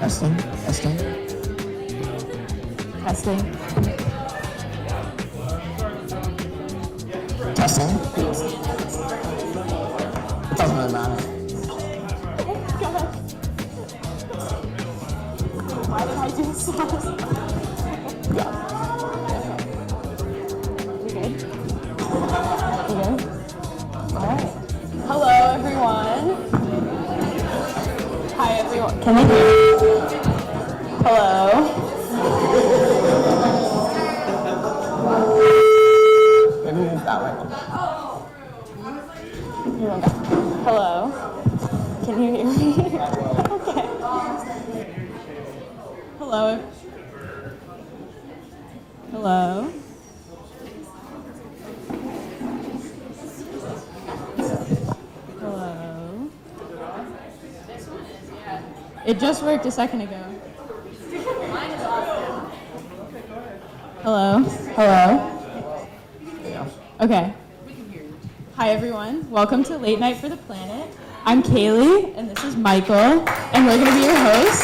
Testing, testing. Testing. Testing. It doesn't really matter. Why did I do this? Yeah. We good? We good? All right. Hello, everyone. Hi, everyone. Can you hear me? Hello. Maybe move that way. Here we go. Hello. Can you hear me? Okay. Hello. Hello. Hello. It just worked a second ago. Hello. Hello. Yeah. Okay. Hi, everyone. Welcome to Late Night for the Planet. I'm Kaylee, and this is Michael, and we're going to be your hosts.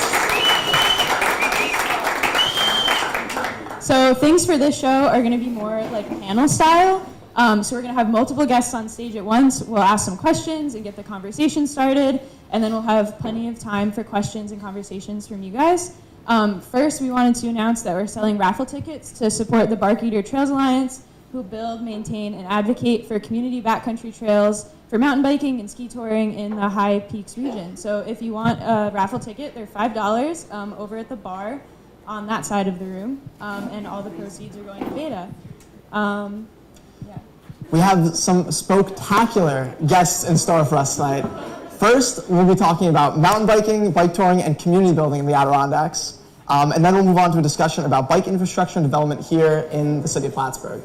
So things for this show are going to be more like panel style. So we're going to have multiple guests on stage at once. We'll ask some questions and get the conversation started, and then we'll have plenty of time for questions and conversations from you guys. First, we wanted to announce that we're selling raffle tickets to support the Bark Eater Trails Alliance, who build, maintain, and advocate for community backcountry trails for mountain biking and ski touring in the High Peaks region. So if you want a raffle ticket, they're $5 over at the bar on that side of the room, and all the proceeds are going to Beta. Yeah. We have some spectacular guests in store for us tonight. First, we'll be talking about mountain biking, bike touring, and community building in the Adirondacks. And then we'll move on to a discussion about bike infrastructure and development here in the city of Plattsburgh.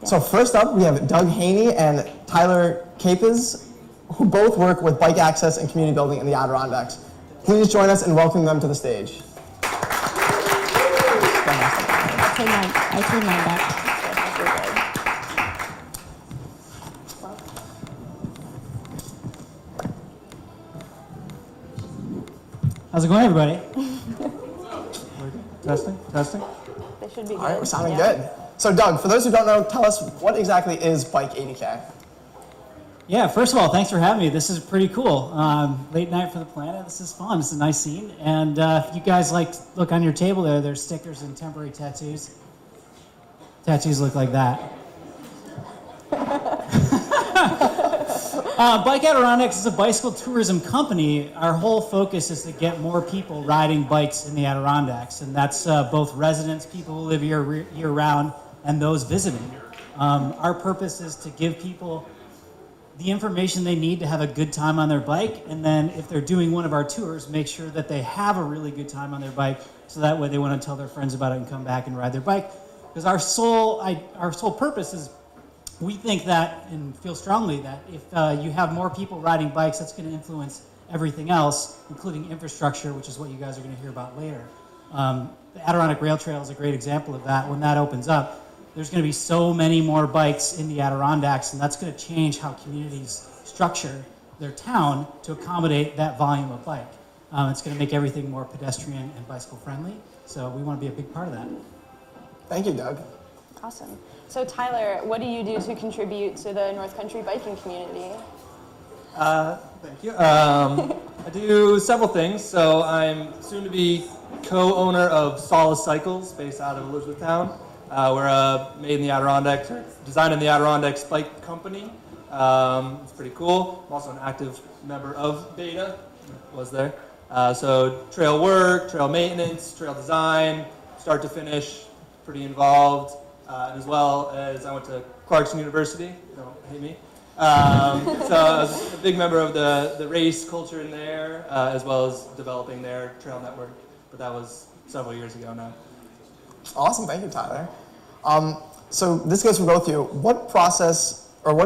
So first up, we have Doug Haney and Tyler Capes, who both work with bike access and community building in the Adirondacks. Please join us in welcoming them to the stage. I turned mine back. How's it going, everybody? Testing. They should be good. All right, we're sounding good. So Doug, for those who don't know, tell us what exactly is Bike 80K? Yeah, first of all, thanks for having me. This is pretty cool. Late Night for the Planet. This is fun. It's a nice scene. And if you guys like to look on your table there's stickers and temporary tattoos. Tattoos look like that. Bike Adirondacks is a bicycle tourism company. Our whole focus is to get more people riding bikes in the Adirondacks, and that's both residents, people who live here year-round, and those visiting. Our purpose is to give people the information they need to have a good time on their bike, and then if they're doing one of our tours, make sure that they have a really good time on their bike, so that way they want to tell their friends about it and come back and ride their bike. Because our sole purpose is, we think that and feel strongly that if you have more people riding bikes, that's going to influence everything else, including infrastructure, which is what you guys are going to hear about later. The Adirondack Rail Trail is a great example of that. When that opens up, there's going to be so many more bikes in the Adirondacks, and that's going to change how communities structure their town to accommodate that volume of bike. It's going to make everything more pedestrian and bicycle friendly, so we want to be a big part of that. Thank you, Doug. Awesome. So Tyler, what do you do to contribute to the North Country biking community? Thank you. I do several things. So I'm soon to be co-owner of Solace Cycles based out of Elizabethtown. We're a made in the Adirondacks, or designed in the Adirondacks bike company. It's pretty cool. I'm also an active member of Beta, was there. So trail work, trail maintenance, trail design, start to finish, pretty involved. As well as I went to Clarkson University, don't hate me. So I was a big member of the race culture in there, as well as developing their trail network, but that was several years ago now. Awesome, thank you, Tyler. So this goes for both of you. What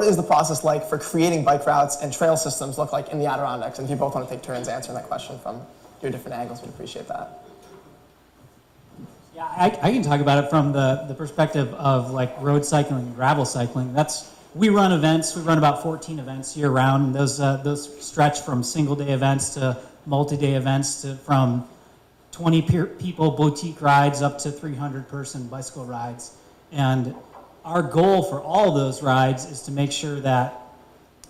is the process like for creating bike routes and trail systems look like in the Adirondacks? And if you both want to take turns answering that question from your different angles, we'd appreciate that. Yeah, I can talk about it from the perspective of like road cycling and gravel cycling. We run events. We run about 14 events year round. Those stretch from single day events to multi-day events from 20 people boutique rides up to 300-person bicycle rides. And our goal for all of those rides is to make sure that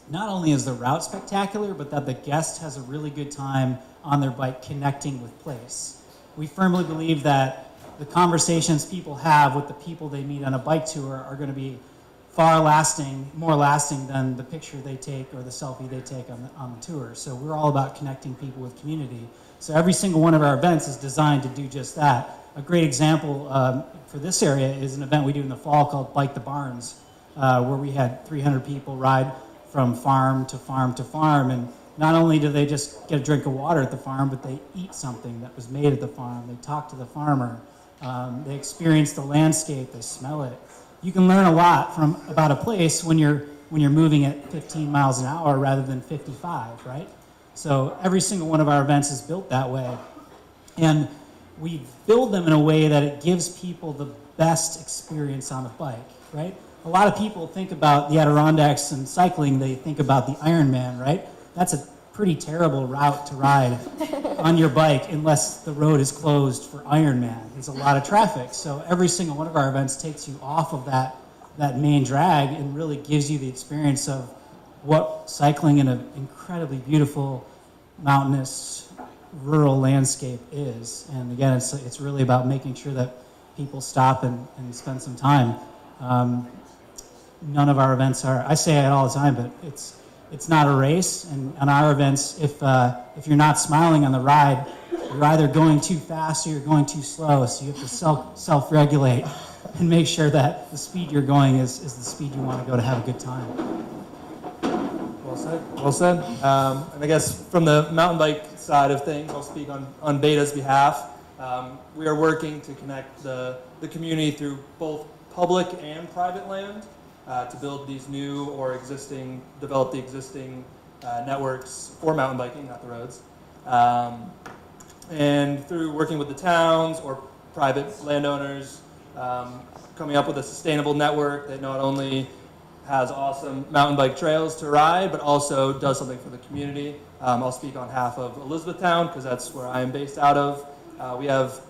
not only is the route spectacular, but that the guest has a really good time on their bike connecting with place. We firmly believe that the conversations people have with the people they meet on a bike tour are going to be more lasting than the picture they take or the selfie they take on the tour. So we're all about connecting people with community. So every single one of our events is designed to do just that. A great example for this area is an event we do in the fall called Bike the Barns, where we had 300 people ride from farm to farm to farm. And not only do they just get a drink of water at the farm, but they eat something that was made at the farm. They talk to the farmer. They experience the landscape. They smell it. You can learn a lot about a place when you're moving at 15 miles an hour rather than 55, right? So every single one of our events is built that way. And we build them in a way that it gives people the best experience on a bike, right? A lot of people think about the Adirondacks and cycling, they think about the Ironman, right? That's a pretty terrible route to ride on your bike unless the road is closed for Ironman. There's a lot of traffic. So every single one of our events takes you off of that main drag and really gives you the experience of what cycling in an incredibly beautiful, mountainous, rural landscape is. And again, it's really about making sure that people stop and spend some time. None of our events are, I say it all the time, but it's not a race. And on our events, if you're not smiling on the ride, you're either going too fast or you're going too slow. So you have to self-regulate and make sure that the speed you're going is the speed you want to go to have a good time. Well said. And I guess from the mountain bike side of things, I'll speak on Beta's behalf. We are working to connect the community through both public and private land to build these new or develop the existing networks for mountain biking, not the roads. And through working with the towns or private landowners, coming up with a sustainable network that not only has awesome mountain bike trails to ride, but also does something for the community. I'll speak on behalf of Elizabethtown because that's where I am based out of. We have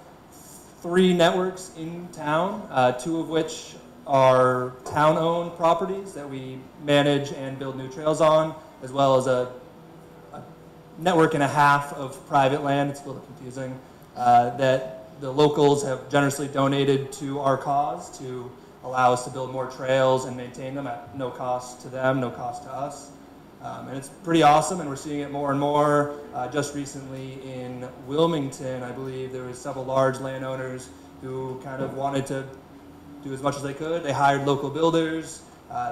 3 networks in town, 2 of which are town-owned properties that we manage and build new trails on, as well as a network and a half of private land. It's a little confusing, that the locals have generously donated to our cause to allow us to build more trails and maintain them at no cost to them, no cost to us. And it's pretty awesome, and we're seeing it more and more. Just recently in Wilmington, I believe, there was several large landowners who kind of wanted to do as much as they could. They hired local builders,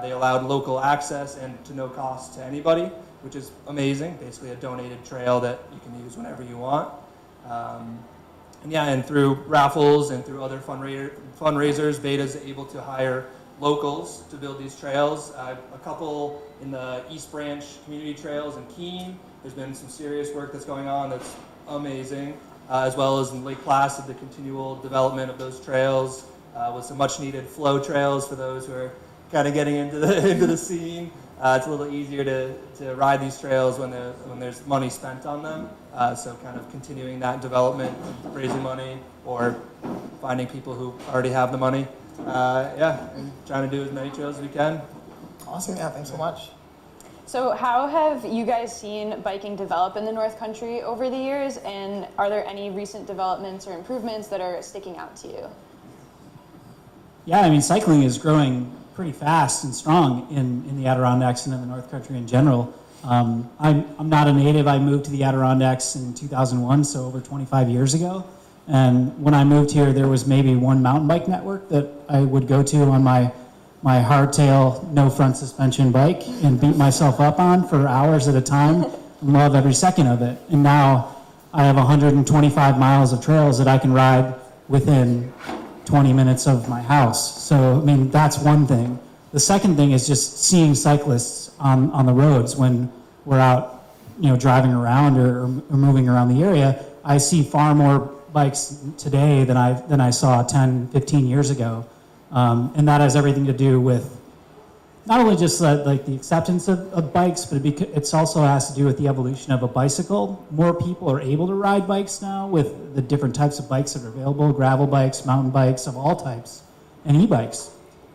they allowed local access and to no cost to anybody, which is amazing. Basically a donated trail that you can use whenever you want. And through raffles and through other fundraisers, Beta's able to hire locals to build these trails. A couple in the East Branch community trails in Keene. There's been some serious work that's going on that's amazing, as well as in Lake Placid, the continual development of those trails with some much needed flow trails for those who are kind of getting into the scene. It's a little easier to ride these trails when there's money spent on them. So kind of continuing that development, raising money, or finding people who already have the money. And trying to do as many trails as we can. Awesome, yeah, thanks so much. So how have you guys seen biking develop in the North Country over the years, and are there any recent developments or improvements that are sticking out to you? Yeah, I mean, cycling is growing pretty fast and strong in the Adirondacks and in the North Country in general. I'm not a native. I moved to the Adirondacks in 2001, so over 25 years ago. And when I moved here, there was maybe one mountain bike network that I would go to on my hardtail, no front suspension bike and beat myself up on for hours at a time and love every second of it. And now I have 125 miles of trails that I can ride within 20 minutes of my house. So, I mean, that's one thing. The second thing is just seeing cyclists on the roads when we're out, driving around or moving around the area. I see far more bikes today than I saw 10, 15 years ago. And that has everything to do with not only just like the acceptance of bikes, but it's also has to do with the evolution of a bicycle. More people are able to ride bikes now with the different types of bikes that are available, gravel bikes, mountain bikes of all types, and e-bikes.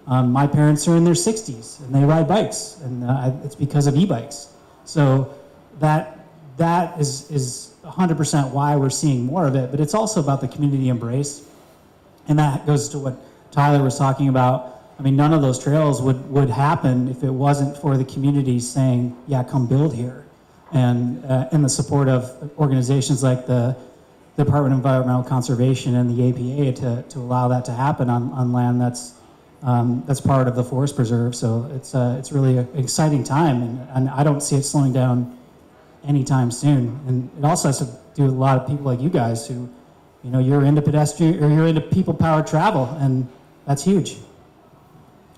My parents are in their 60s and they ride bikes, and it's because of e-bikes. So that is 100% why we're seeing more of it, but it's also about the community embrace. And that goes to what Tyler was talking about. I mean, none of those trails would happen if it wasn't for the community saying, yeah, come build here. And the support of organizations like the Department of Environmental Conservation and the APA to allow that to happen on land that's part of the forest preserve. So it's really an exciting time, and I don't see it slowing down anytime soon. And it also has to do with a lot of people like you guys who, you're into pedestrian or you're into people-powered travel, and that's huge.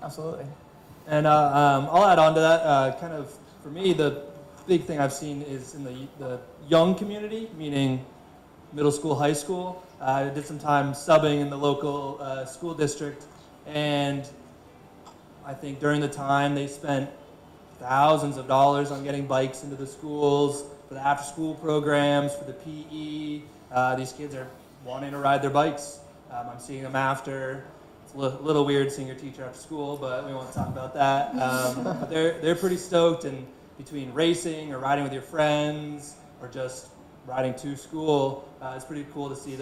Absolutely. And I'll add on to that. Kind of for me, the big thing I've seen is in the young community, meaning middle school, high school. I did some time subbing in the local school district, and I think during the time they spent thousands of dollars on getting bikes into the schools, for the after-school programs, for the PE. These kids are wanting to ride their bikes. I'm seeing them after. It's a little weird seeing your teacher after school, but we won't talk about that. But they're pretty stoked, and between racing or riding with your friends or just riding to school, it's pretty cool to see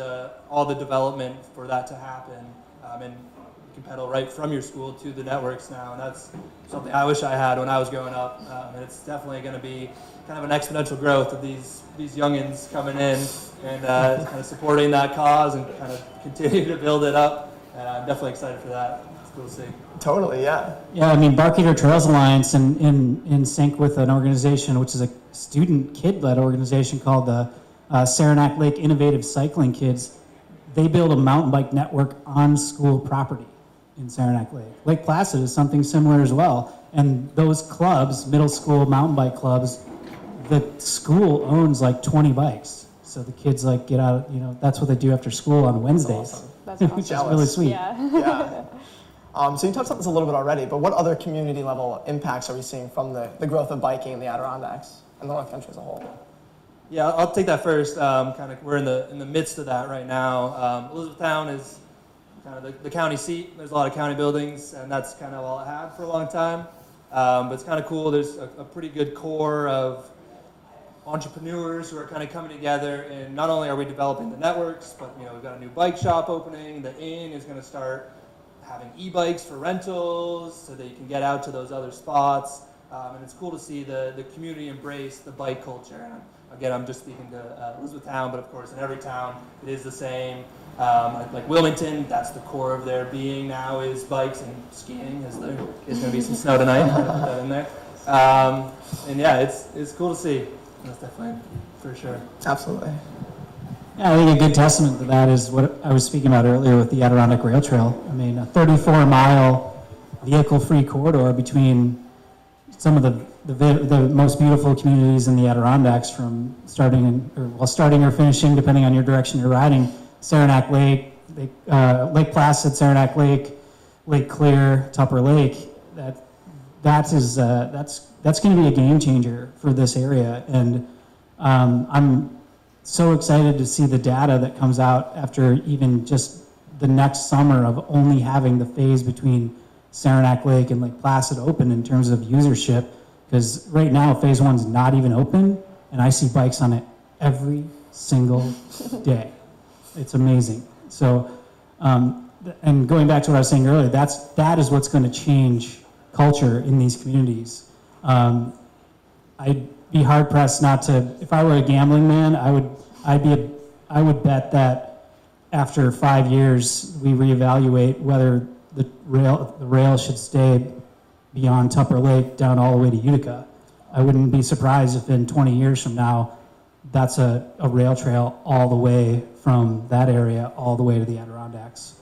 all the development for that to happen. And you can pedal right from your school to the networks now, and that's something I wish I had when I was growing up. And it's definitely going to be kind of an exponential growth of these youngins coming in and kind of supporting that cause and kind of continue to build it up. And I'm definitely excited for that. It's cool to see. Totally, yeah. Yeah, I mean, Barkeeter Trails Alliance in sync with an organization, which is a student kid-led organization called the Saranac Lake Innovative Cycling Kids. They build a mountain bike network on school property in Saranac Lake. Lake Placid is something similar as well. And those clubs, middle school mountain bike clubs, the school owns like 20 bikes. So the kids get out, that's what they do after school on Wednesdays. Awesome. That's awesome. Which is really sweet. Yeah. Yeah. So you touched on this a little bit already, but what other community level impacts are we seeing from the growth of biking in the Adirondacks and the North Country as a whole? Yeah, I'll take that first. We're in the midst of that right now. Elizabethtown is kind of the county seat. There's a lot of county buildings, and that's kind of all it had for a long time. But it's kind of cool. There's a pretty good core of entrepreneurs who are kind of coming together, and not only are we developing the networks, but we've got a new bike shop opening. The Inn is going to start having e-bikes for rentals so that you can get out to those other spots. And it's cool to see the community embrace the bike culture. And again, I'm just speaking to Elizabethtown, but of course in every town it is the same. Like Wilmington, that's the core of their being now is bikes and skiing. There's going to be some snow tonight. Put that in there. And yeah, it's cool to see. That's definitely for sure. Absolutely. Yeah, I think a good testament to that is what I was speaking about earlier with the Adirondack Rail Trail. I mean, a 34-mile vehicle-free corridor between some of the most beautiful communities in the Adirondacks, from starting or finishing, depending on your direction you're riding. Saranac Lake, Lake Placid, Saranac Lake, Lake Clear, Tupper Lake. That's going to be a game changer for this area, and I'm so excited to see the data that comes out after even just the next summer of only having the phase between Saranac Lake and Lake Placid open in terms of usership, because right now phase one's not even open, and I see bikes on it every single day. It's amazing. So, and going back to what I was saying earlier, that is what's going to change culture in these communities. I'd be hard pressed not to. If I were a gambling man, I would bet that after 5 years we reevaluate whether the rail should stay beyond Tupper Lake down all the way to Utica. I wouldn't be surprised if in 20 years from now that's a rail trail all the way from that area all the way to the Adirondacks.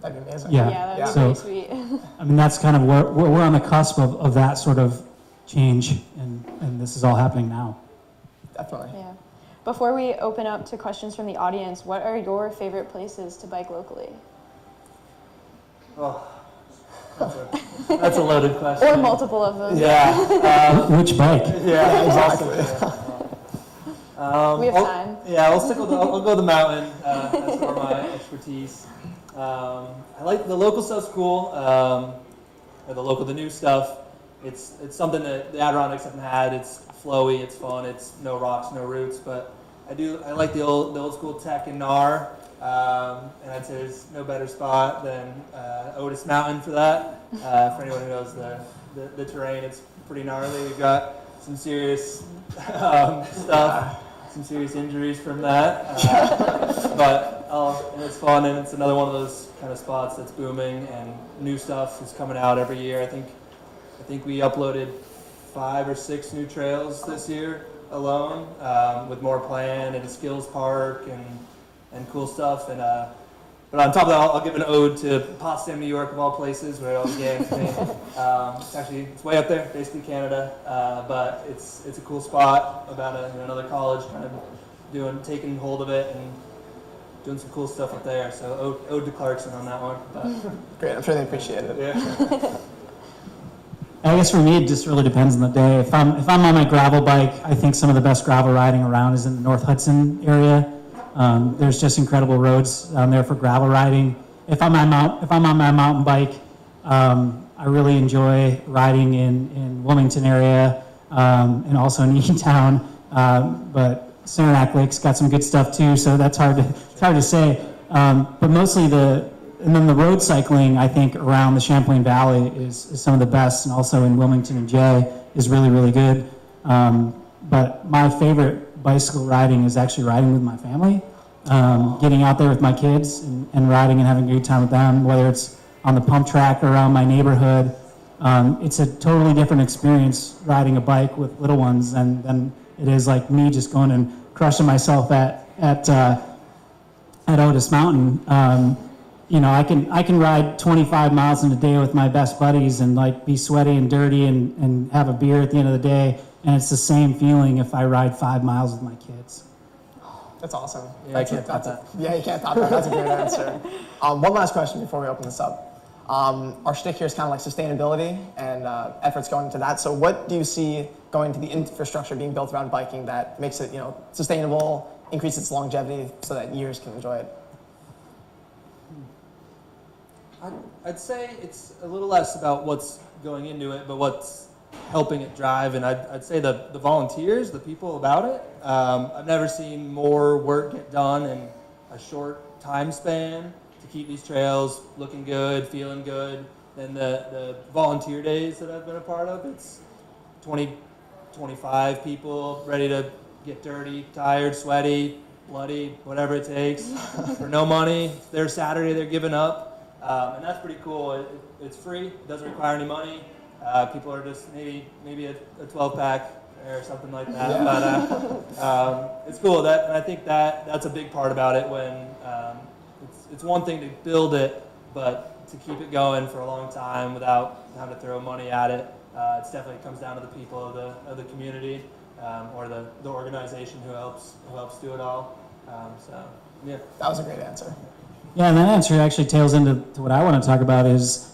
That'd be amazing. Yeah, that'd be pretty sweet. I mean, that's kind of where we're on the cusp of that sort of change, and this is all happening now. Definitely. Yeah. Before we open up to questions from the audience, what are your favorite places to bike locally? Oh, That's a loaded question. Or multiple of them. Yeah. Which bike? Yeah, exactly. We have time. Yeah, I'll stick with I'll go the mountain. That's for my expertise. I like the local stuff's cool. Or the new stuff. It's something that the Adirondacks haven't had. It's flowy, it's fun, it's no rocks, no roots. But I like the old school tech in NAR. And I'd say there's no better spot than Otis Mountain for that. For anyone who knows the terrain, it's pretty gnarly. We've got some serious stuff, some serious injuries from that. But and it's fun, and it's another one of those kind of spots that's booming, and new stuff is coming out every year. I think we uploaded 5 or 6 new trails this year alone, with more planned, and a skills park and cool stuff. And but on top of that, I'll give an ode to Potsdam, New York, of all places, where it all began for me. It's way up there, basically Canada, but it's a cool spot about another college kind of taking hold of it and doing some cool stuff up there. So ode to Clarkson on that one. But, Great, I'm sure they appreciate it. yeah. I guess for me, it just really depends on the day. If I'm on my gravel bike, I think some of the best gravel riding around is in the North Hudson area. There's just incredible roads down there for gravel riding. If I'm on my mountain bike, I really enjoy riding in Wilmington area and also in Eatontown. But Saranac Lake's got some good stuff too, so it's hard to say. But mostly and then the road cycling, I think, around the Champlain Valley is some of the best, and also in Wilmington and Jay is really, really good. But my favorite bicycle riding is actually riding with my family, getting out there with my kids and riding and having a good time with them, whether it's on the pump track or around my neighborhood. It's a totally different experience riding a bike with little ones than it is like me just going and crushing myself at Otis Mountain. I can ride 25 miles in a day with my best buddies and like be sweaty and dirty and have a beer at the end of the day, and it's the same feeling if I ride 5 miles with my kids. That's awesome. Yeah, I can't top that. Yeah, you can't top that. That's a great answer. One last question before we open this up. Our shtick here is kind of like sustainability and efforts going into that. So what do you see going to the infrastructure being built around biking that makes it, sustainable, increase its longevity so that years can enjoy it? I'd say it's a little less about what's going into it, but what's helping it drive. And I'd say the volunteers, the people about it. I've never seen more work get done in a short time span to keep these trails looking good, feeling good, than the volunteer days that I've been a part of. It's 20, 25 people ready to get dirty, tired, sweaty, bloody, whatever it takes, for no money. It's their Saturday, they're giving up. And that's pretty cool. It's free. It doesn't require any money. People are just maybe a 12-pack or something like that. Yeah. But it's cool. And I think that's a big part about it. When it's one thing to build it, but to keep it going for a long time without having to throw money at it, it definitely comes down to the people of the community or the organization who helps do it all. Yeah. That was a great answer. Yeah, and that answer actually tails into what I want to talk about is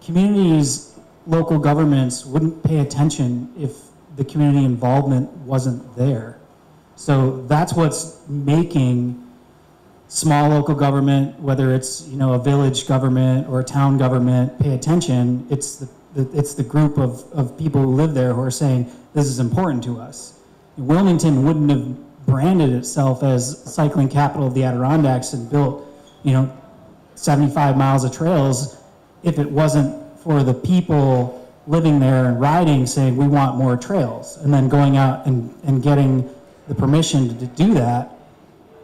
communities, local governments wouldn't pay attention if the community involvement wasn't there. So that's what's making small local government, whether it's a village government or a town government, pay attention. It's the group of people who live there who are saying this is important to us. Wilmington wouldn't have branded itself as cycling capital of the Adirondacks and built 75 miles of trails if it wasn't for the people living there and riding saying we want more trails, and then going out and getting the permission to do that.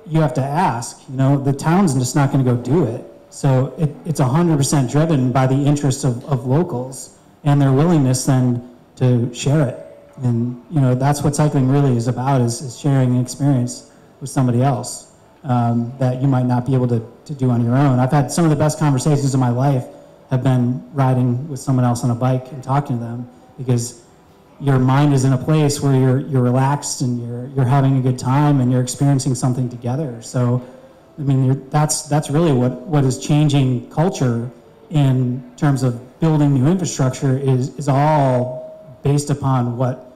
You have to ask. The town's just not going to go do it. So it's 100% driven by the interests of locals and their willingness then to share it. And that's what cycling really is about, is sharing an experience with somebody else that you might not be able to do on your own. I've had some of the best conversations of my life have been riding with someone else on a bike and talking to them, because your mind is in a place where you're relaxed and you're having a good time and you're experiencing something together. So, I mean, that's really what is changing culture in terms of building new infrastructure is all based upon what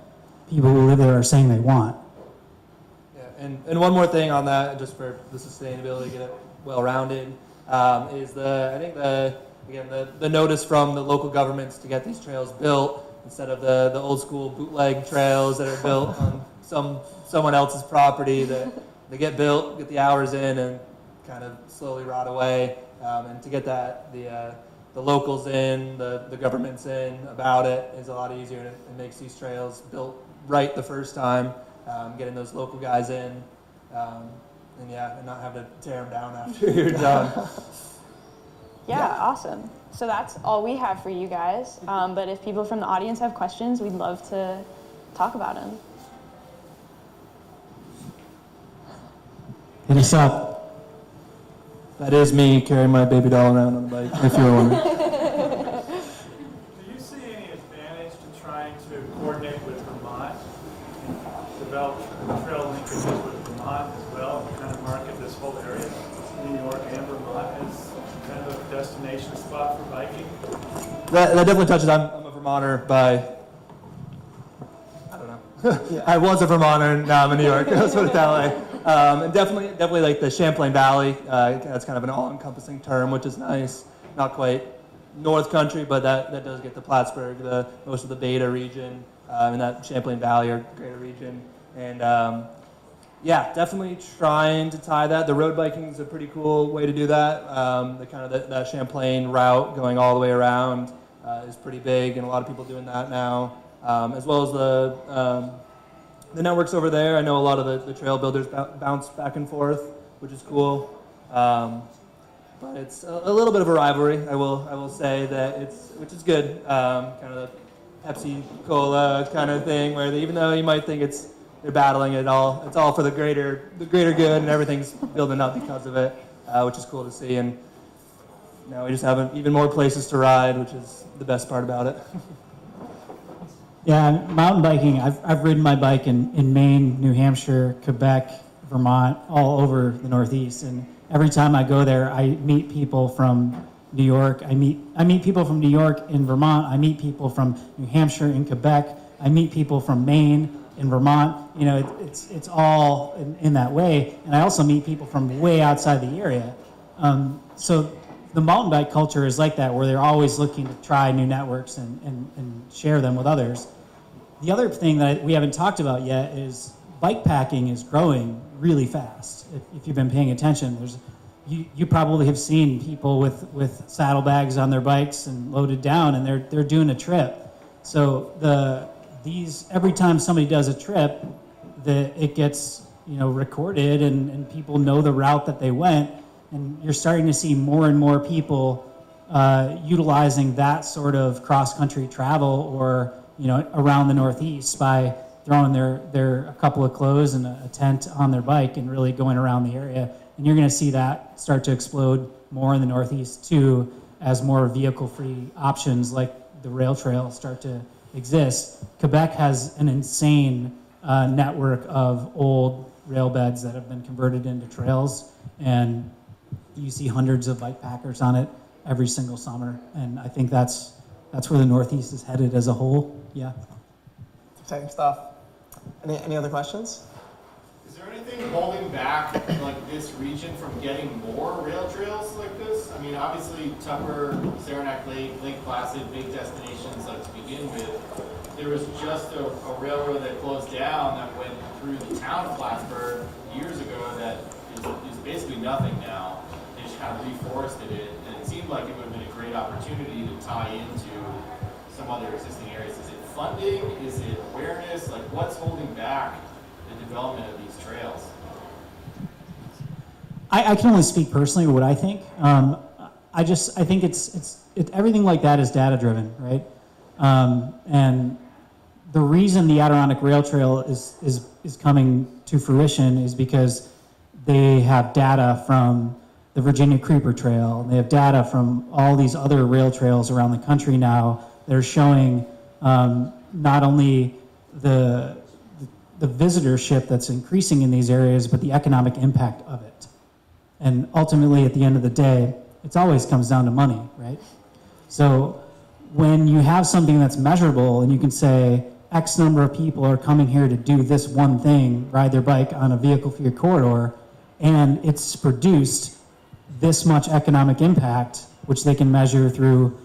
people who live there are saying they want. Yeah, and one more thing on that, just for the sustainability, get it well-rounded, is the notice from the local governments to get these trails built instead of the old school bootleg trails that are built on someone else's property. That they get built, get the hours in, and kind of slowly rot away. And to get that the locals in, the governments in about it is a lot easier. And it makes these trails built right the first time, getting those local guys in, and not have to tear them down after you're done. Yeah, awesome. So that's all we have for you guys. But if people from the audience have questions, we'd love to talk about them. Hit us up. That is me carrying my baby doll around on the bike, if you're wondering. Do you see any advantage to trying to coordinate with Vermont and develop trail linkages with Vermont as well, and kind of market this whole area, New York and Vermont, as kind of a destination spot for biking? That definitely touches. I'm a Vermonter by, I don't know. I was a Vermonter, now I'm in New York. Let's put it that way. And definitely like the Champlain Valley. That's kind of an all-encompassing term, which is nice. Not quite North Country, but that does get to Plattsburgh, most of the Beta region, and that Champlain Valley or greater region. And definitely trying to tie that. The road biking is a pretty cool way to do that. That Champlain route going all the way around is pretty big, and a lot of people doing that now, as well as the networks over there. I know a lot of the trail builders bounce back and forth, which is cool. But it's a little bit of a rivalry. I will say that which is good. Kind of the Pepsi Cola kind of thing, where even though you might think they're battling it's all for the greater good, and everything's building up because of it, which is cool to see. And now we just have even more places to ride, which is the best part about it. Yeah, mountain biking, I've ridden my bike in Maine, New Hampshire, Quebec, Vermont, all over the Northeast. And every time I go there, I meet people from New York. I meet people from New York in Vermont. I meet people from New Hampshire in Quebec. I meet people from Maine in Vermont. You know, it's all in that way. And I also meet people from way outside the area. So the mountain bike culture is like that, where they're always looking to try new networks and share them with others. The other thing that we haven't talked about yet is bike packing is growing really fast. If you've been paying attention, you probably have seen people with saddlebags on their bikes and loaded down, and they're doing a trip. So every time somebody does a trip, it gets recorded, and people know the route that they went, and you're starting to see more and more people utilizing that sort of cross-country travel, or around the Northeast, by throwing their a couple of clothes and a tent on their bike and really going around the area. And you're going to see that start to explode more in the Northeast too, as more vehicle-free options like the rail trail start to exist. Quebec has an insane network of old rail beds that have been converted into trails, and you see hundreds of bike packers on it every single summer. And I think that's where the Northeast is headed as a whole. Yeah. Exciting stuff. Any other questions? Is there anything holding back this region from getting more rail trails like this? I mean, obviously Tupper, Saranac Lake, Lake Placid, big destinations to begin with. There was just a railroad that closed down that went through the town of Plattsburgh years ago that is basically nothing now. They just kind of reforested it, and it seemed like it would have been a great opportunity to tie into some other existing areas. Is it funding? Is it awareness? What's holding back the development of these trails? I can only speak personally what I think. I think it's everything like that is data driven, right? And the reason the Adirondack Rail Trail is coming to fruition is because they have data from the Virginia Creeper Trail. They have data from all these other rail trails around the country now. They're showing not only the visitorship that's increasing in these areas, but the economic impact of it. And ultimately, at the end of the day, it always comes down to money, right? So when you have something that's measurable and you can say X number of people are coming here to do this one thing, ride their bike on a vehicle-free corridor, and it's produced this much economic impact, which they can measure through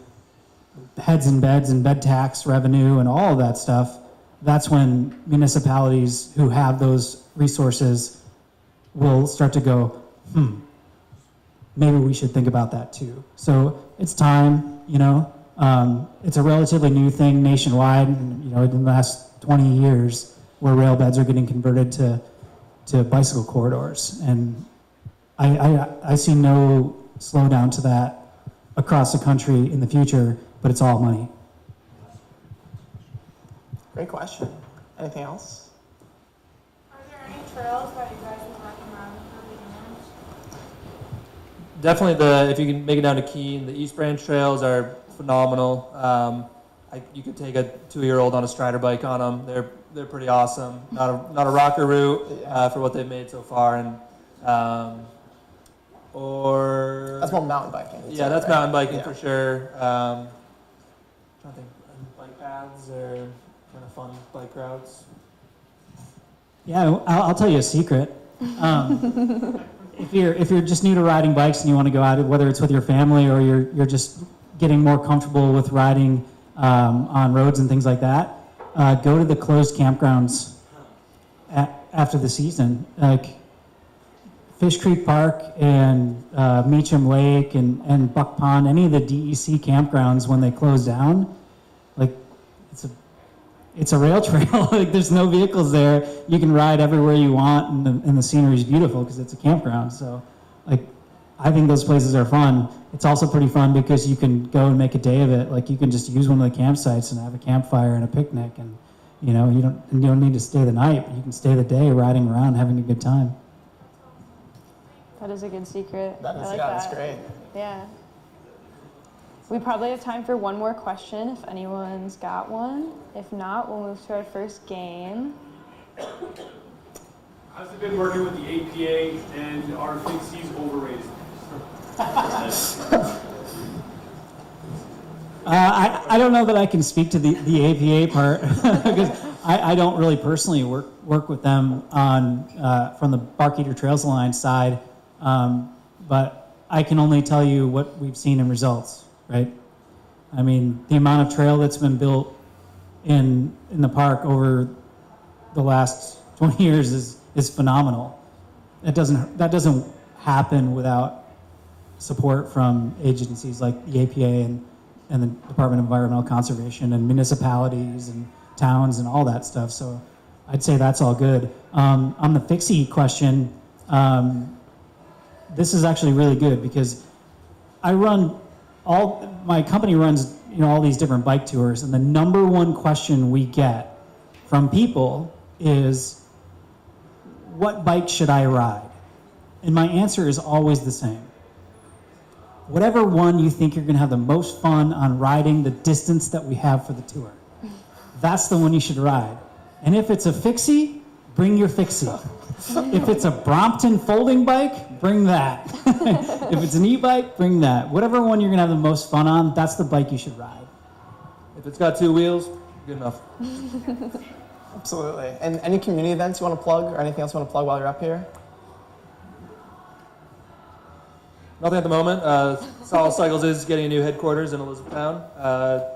heads and beds and bed tax revenue and all of that stuff, that's when municipalities who have those resources will start to go, maybe we should think about that too. So it's time, it's a relatively new thing nationwide, and, in the last 20 years where rail beds are getting converted to bicycle corridors. And I see no slowdown to that across the country in the future, but it's all money. Great question. Anything else? Are there any trails that you guys would recommend for beginners? Definitely if you can make it down to Keene, the East Branch trails are phenomenal. You could take a 2-year-old on a Strider bike on them. They're pretty awesome. Not a rocker route for what they've made so far, and That's more mountain biking. Yeah, that's right? mountain biking for sure. Trying to think, bike paths or kind of fun bike routes. Yeah, I'll tell you a secret. If you're just new to riding bikes and you want to go out, whether it's with your family or you're just getting more comfortable with riding on roads and things like that, go to the closed campgrounds after the season, like Fish Creek Park and Meacham Lake and Buck Pond. Any of the DEC campgrounds when they close down, like it's a rail trail. Like there's no vehicles there. You can ride everywhere you want, and the scenery is beautiful because it's a campground. So, like, I think those places are fun. It's also pretty fun because you can go and make a day of it. Like you can just use one of the campsites and have a campfire and a picnic, and you don't need to stay the night. But you can stay the day riding around, having a good time. That is a good secret. That is, I like that's that. great. Yeah. We probably have time for one more question if anyone's got one. If not, we'll move to our first game. How's it been working with the APA, and are fixies overrated? I don't know that I can speak to the APA part because I don't really personally work with them on from the Barkeeter Trails Alliance side, but I can only tell you what we've seen in results, right? I mean, the amount of trail that's been built in the park over the last 20 years is phenomenal. That doesn't happen without support from agencies like the APA and the Department of Environmental Conservation and municipalities and towns and all that stuff. So I'd say that's all good. On the fixie question, this is actually really good because my company runs all these different bike tours, and the number one question we get from people is, what bike should I ride? And my answer is always the same. Whatever one you think you're going to have the most fun on riding the distance that we have for the tour. That's the one you should ride. And if it's a fixie, bring your fixie. If it's a Brompton folding bike, bring that. If it's an e-bike, bring that. Whatever one you're going to have the most fun on, that's the bike you should ride. If it's got 2 wheels, good enough. Absolutely. And any community events you want to plug or anything else you want to plug while you're up here? Nothing at the moment. Solid Cycles is getting a new headquarters in Elizabethtown.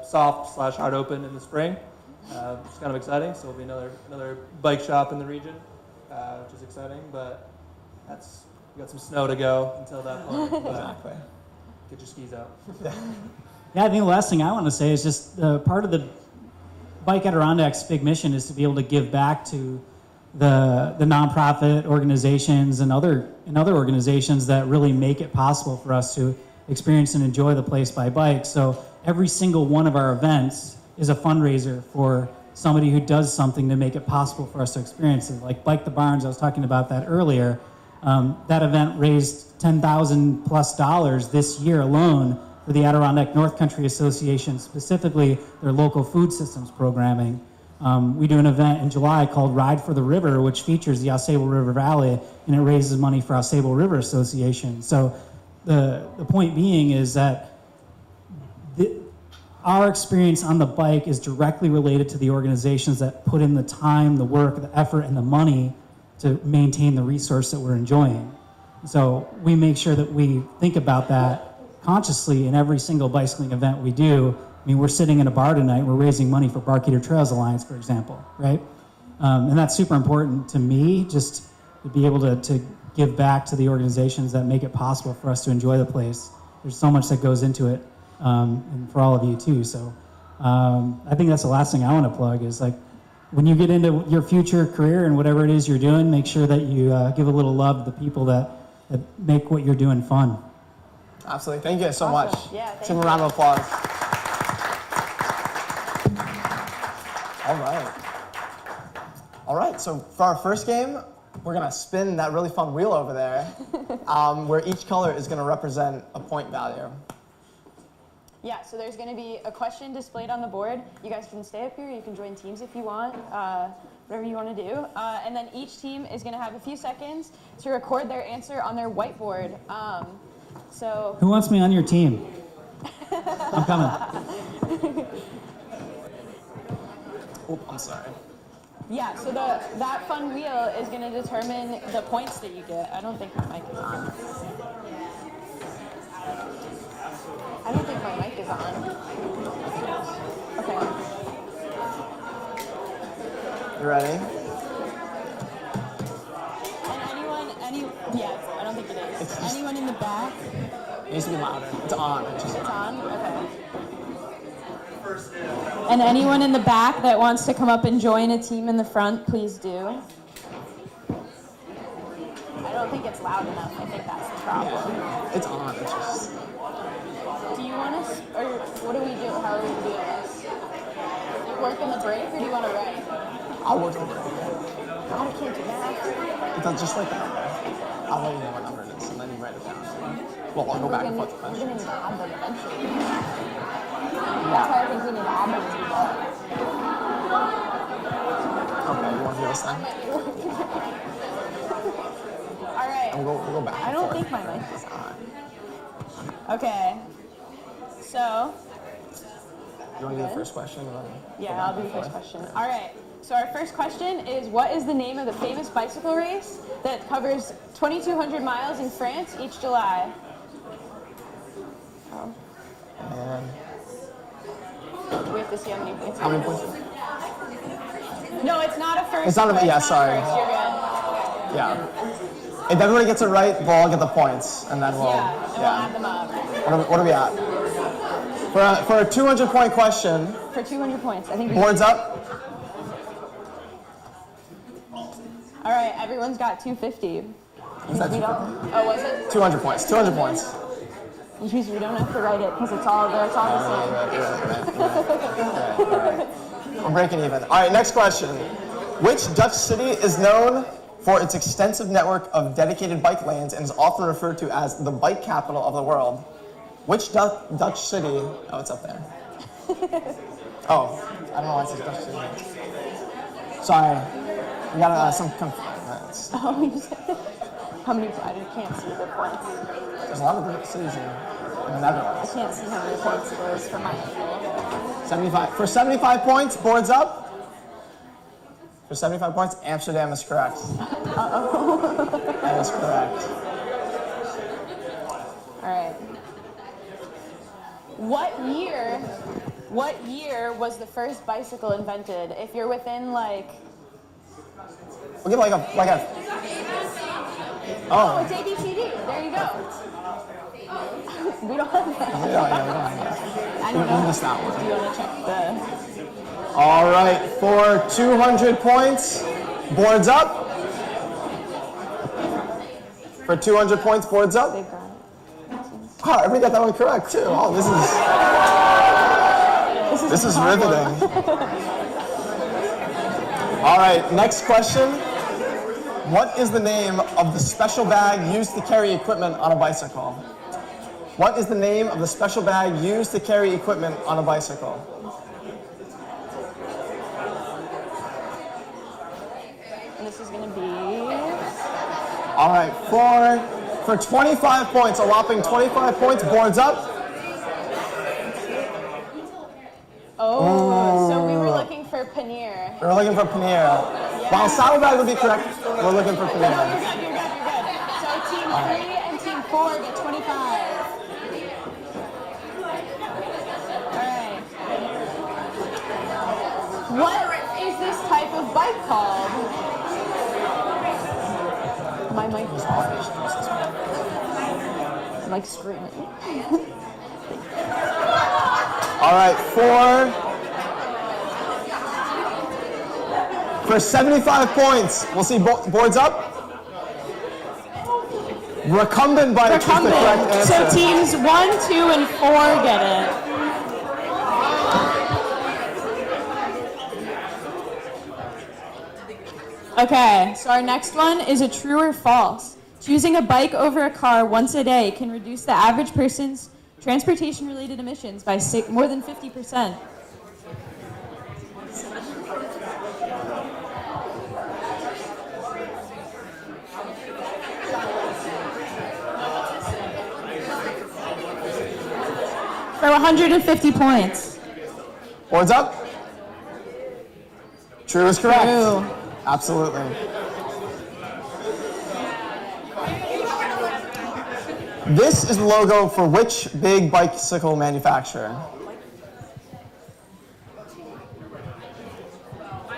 Soft/hard open in the spring, which is kind of exciting. So it'll be another bike shop in the region, which is exciting. But we got some snow to go until that point. Exactly. Get your skis out. Yeah, I think the last thing I want to say is just part of the Bike Adirondacks' big mission is to be able to give back to the nonprofit organizations and other organizations that really make it possible for us to experience and enjoy the place by bike. So every single one of our events is a fundraiser for somebody who does something to make it possible for us to experience it. Like Bike the Barns, I was talking about that earlier. That event raised $10,000+ this year alone for the Adirondack North Country Association, specifically their local food systems programming. We do an event in July called Ride for the River, which features the Ausable River Valley, and it raises money for Ausable River Association. So the point being is that our experience on the bike is directly related to the organizations that put in the time, the work, the effort, and the money to maintain the resource that we're enjoying. So we make sure that we think about that consciously in every single bicycling event we do. I mean, we're sitting in a bar tonight, we're raising money for Barkeeter Trails Alliance, for example, right? And that's super important to me, just to be able to give back to the organizations that make it possible for us to enjoy the place. There's so much that goes into it, and for all of you too. So I think that's the last thing I want to plug is like, when you get into your future career and whatever it is you're doing, make sure that you give a little love to the people that make what you're doing fun. Absolutely. Thank you guys so Awesome. much. Yeah, thank Give 'em a you. round of applause. All right. All right, so for our first game, we're gonna spin that really fun wheel over there, where each color is gonna represent a point value. Yeah, so there's going to be a question displayed on the board. You guys can stay up here. You can join teams if you want, whatever you want to do. And then each team is going to have a few seconds to record their answer on their whiteboard. So Who wants me on your team? I'm coming. Oh, I'm sorry. yeah, so that fun wheel is going to determine the points that you get. I don't think my mic is on. I don't think my mic is on. Okay. You ready? And yeah, I don't think it is. Anyone in the back? It needs to be louder. It's on. It's just It's on? Okay. And anyone in the back that wants to come up and join a team in the front, please do. I don't think it's loud enough. I think that's the problem. yeah, it's on. It's just. Do you want us, or what do we do? How are we doing this? Do you work in the break, or do you want to write? I'll work over it. I can't do that. It's just like a number. I'll let you know what number it is, and then you write it down. Well, I'll go back and forth the We're question. going to need to add them eventually. That's why I think we need to add them to that. Okay, you want to do this then? All right. And we'll go back I and don't forth. think my mic is on. Okay. So, You want to do the first question? And then yeah, go I'll back do the and first forth? question. All right. So our first question is, what is the name of the famous bicycle race that covers 2,200 miles in France each July? And We have to see how many points. how many points? No, it's not a first. It's not a- score, yeah, not a sorry. First. You're good. Yeah. If everybody gets it right, we'll all get the points, and then we'll. Yeah, and we'll add them up. What are we at? For a 200-point question, For 200 points. I think we boards up. All right, everyone's got 250. Is that We don't, oh, was it? 200 points. 200 points. Which means we don't have to write it because it's all there. It's all the same. We're breaking even. All right, next question. Which Dutch city is known for its extensive network of dedicated bike lanes and is often referred to as the bike capital of the world? Which Dutch city? Oh, it's up there. Oh, I don't know why it says Dutch city. Sorry. We got some. Oh, you said, how many? I can't see the points. There's a lot of great cities in the I Netherlands. can't see how many points it is for my angle. 75. For 75 points, boards up. For 75 points, Amsterdam is correct. That is correct. All right. What year was the first bicycle invented? If you're within like. We'll give like a. Oh, it's ABCD. There you go. We don't have that. I don't know. We missed that one. Do you want to check the? All right, for 200 points, boards up. For 200 points, boards up. They've got it. Oh, everybody got that one correct too. Oh, this is riveting. All right, next question. What is the name of the special bag used to carry equipment on a bicycle? What is the name of the special bag used to carry equipment on a bicycle? And this is going to be. All right, for 25 points, a whopping 25 points, boards up. Paneer. We're looking for Paneer. While Saddlebag would be correct, we're looking for Paneer. You're good. So team 3 and team 4 get 25. Alright. What is this type of bike called? My mic is off. I'm like screaming. All right, for 75 points, we'll see boards up. Recumbent bike is the correct answer. So teams 1, 2, and 4 get it. Okay, so our next one is a true or false. Choosing a bike over a car once a day can reduce the average person's transportation-related emissions by more than 50%. For 150 points. Boards up. True is correct. True. Absolutely. This is the logo for which big bicycle manufacturer?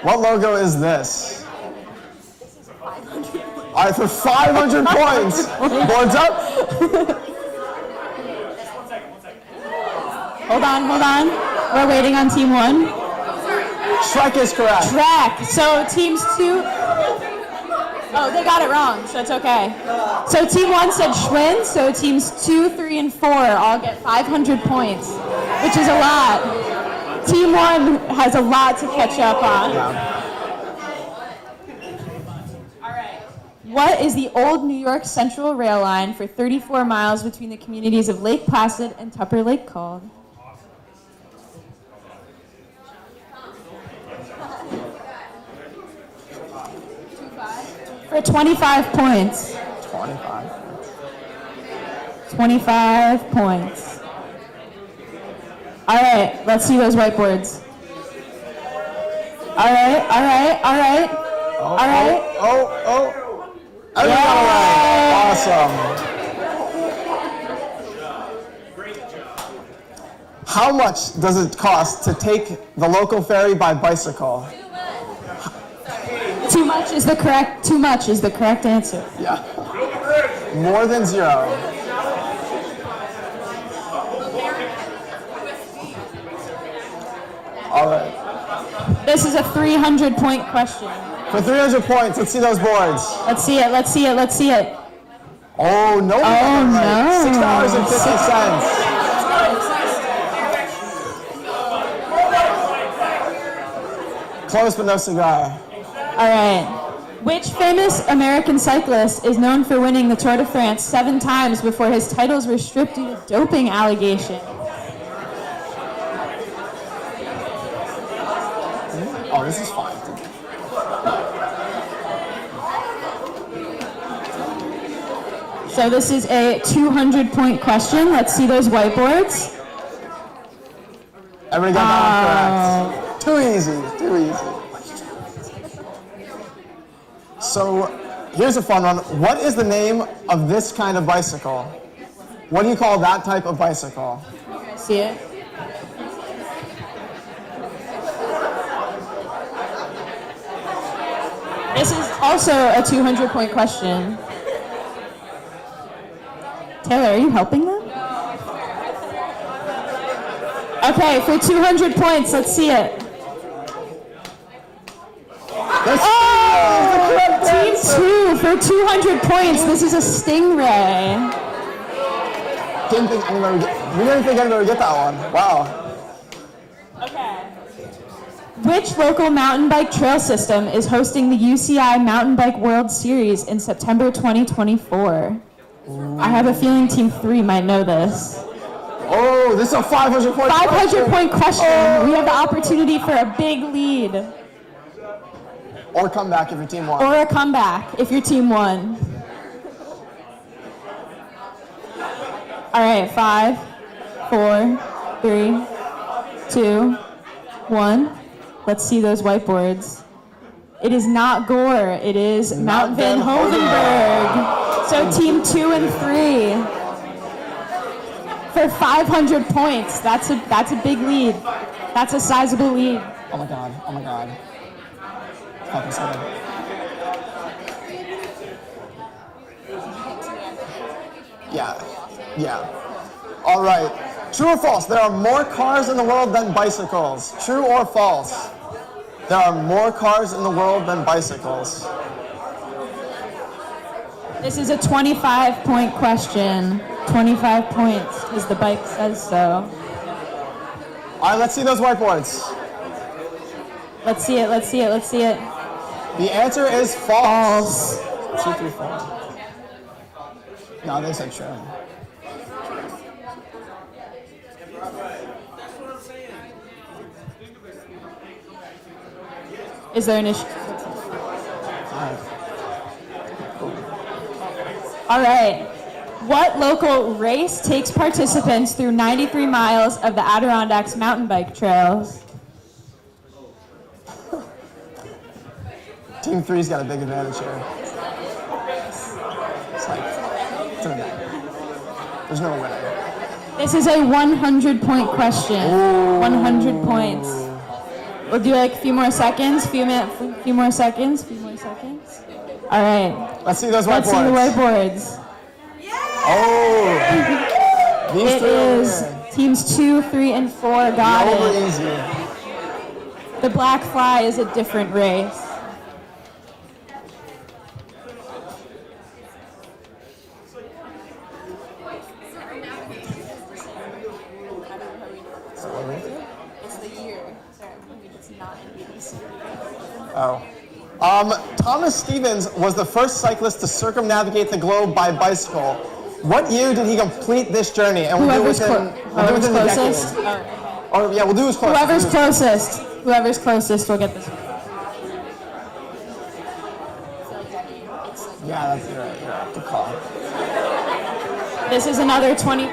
What logo is this? All right, for 500 points. Boards up. Hold on. We're waiting on team 1. Shrek is correct. Shrek. So teams 2. Oh, they got it wrong, so it's okay. So team 1 said Schwinn, so teams 2, 3, and 4 all get 500 points, which is a lot. Team 1 has a lot to catch up on. All right. What is the old New York Central rail line for 34 miles between the communities of Lake Placid and Tupper Lake called? For 25 points. 25 points. All right, let's see those whiteboards. All right. Everyone got it right. Awesome. How much does it cost to take the local ferry by bicycle? Too much is the correct answer. Yeah. More than 0. All right. This is a 300-point question. For 300 points, let's see those boards. Let's see it. Oh, no. Oh, no. $6.50. Close but no cigar. All right. Which famous American cyclist is known for winning the Tour de France 7 times before his titles were stripped due to doping allegations? Oh, this is fine. So this is a 200-point question. Let's see those whiteboards. Everybody got that one correct. Too easy. So here's a fun one. What is the name of this kind of bicycle? What do you call that type of bicycle? See it? This is also a 200-point question. Taylor, are you helping them? Okay, for 200 points, let's see it. Team 2 for 200 points. This is a Stingray. We didn't think anybody would get that one. Wow. Okay. Which local mountain bike trail system is hosting the UCI Mountain Bike World Series in September 2024? I have a feeling Team 3 might know this. Oh, this is a 500-point question. 500-point question. We have the opportunity for a big lead. Or come back if your team won. Or a comeback if your team won. All right, 5, 4, 3, 2, 1. Let's see those whiteboards. It is not Gore. It is Mount Van Hovenberg. So team 2 and 3 for 500 points. That's a big lead. That's a sizable lead. Oh my god. Oh my god. Fucking sorry. Yeah. All right. True or false? There are more cars in the world than bicycles. True or false? There are more cars in the world than bicycles. This is a 25-point question. 25 points, because the bike says so. All right, let's see those whiteboards. Let's see it. The answer is false. False. 2, 3, 4. No, they said true. Is there an issue? All right. What local race takes participants through 93 miles of the Adirondacks mountain bike trails? Team 3's got a big advantage here. It's like, it's an event. There's no winner. This is a 100-point question. 100 points. We'll do like a few more seconds. Few more seconds. All right. Let's see those whiteboards. Let's see the whiteboards. Oh! These It three over is here. teams 2, 3, and 4 got Over it. easy. The black fly is a different race. Oh. Thomas Stevens was the first cyclist to circumnavigate the globe by bicycle. What year did he complete this journey? And we'll do it Whoever's within the closest. decade. Or yeah, we'll do his closest. Whoever's closest will get this. Yeah, that's you're right. Good call. This is another 20.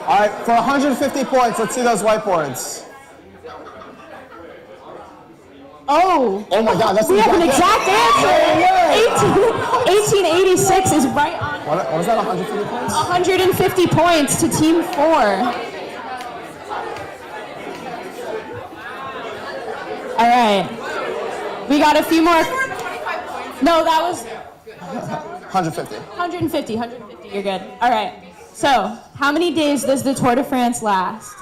All right, for 150 points, let's see those whiteboards. Oh! Oh my God, that's We the have an exact answer! 1886 is right on. What was that, 150 points? 150 points to Team 4. All right. We got a few more. No, that was 150. 150. You're good. All right. So, how many days does the Tour de France last?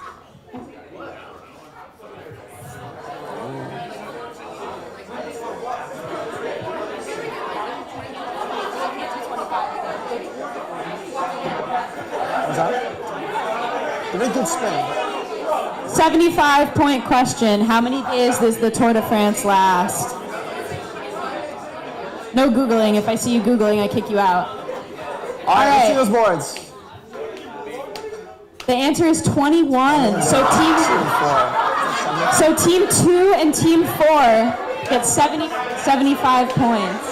What's that? The big good spin. 75-point question. How many days does the Tour de France last? No Googling. If I see you Googling, I kick you out. All right, let's see those boards. The answer is 21. So team 2 and team 4 get 75 points.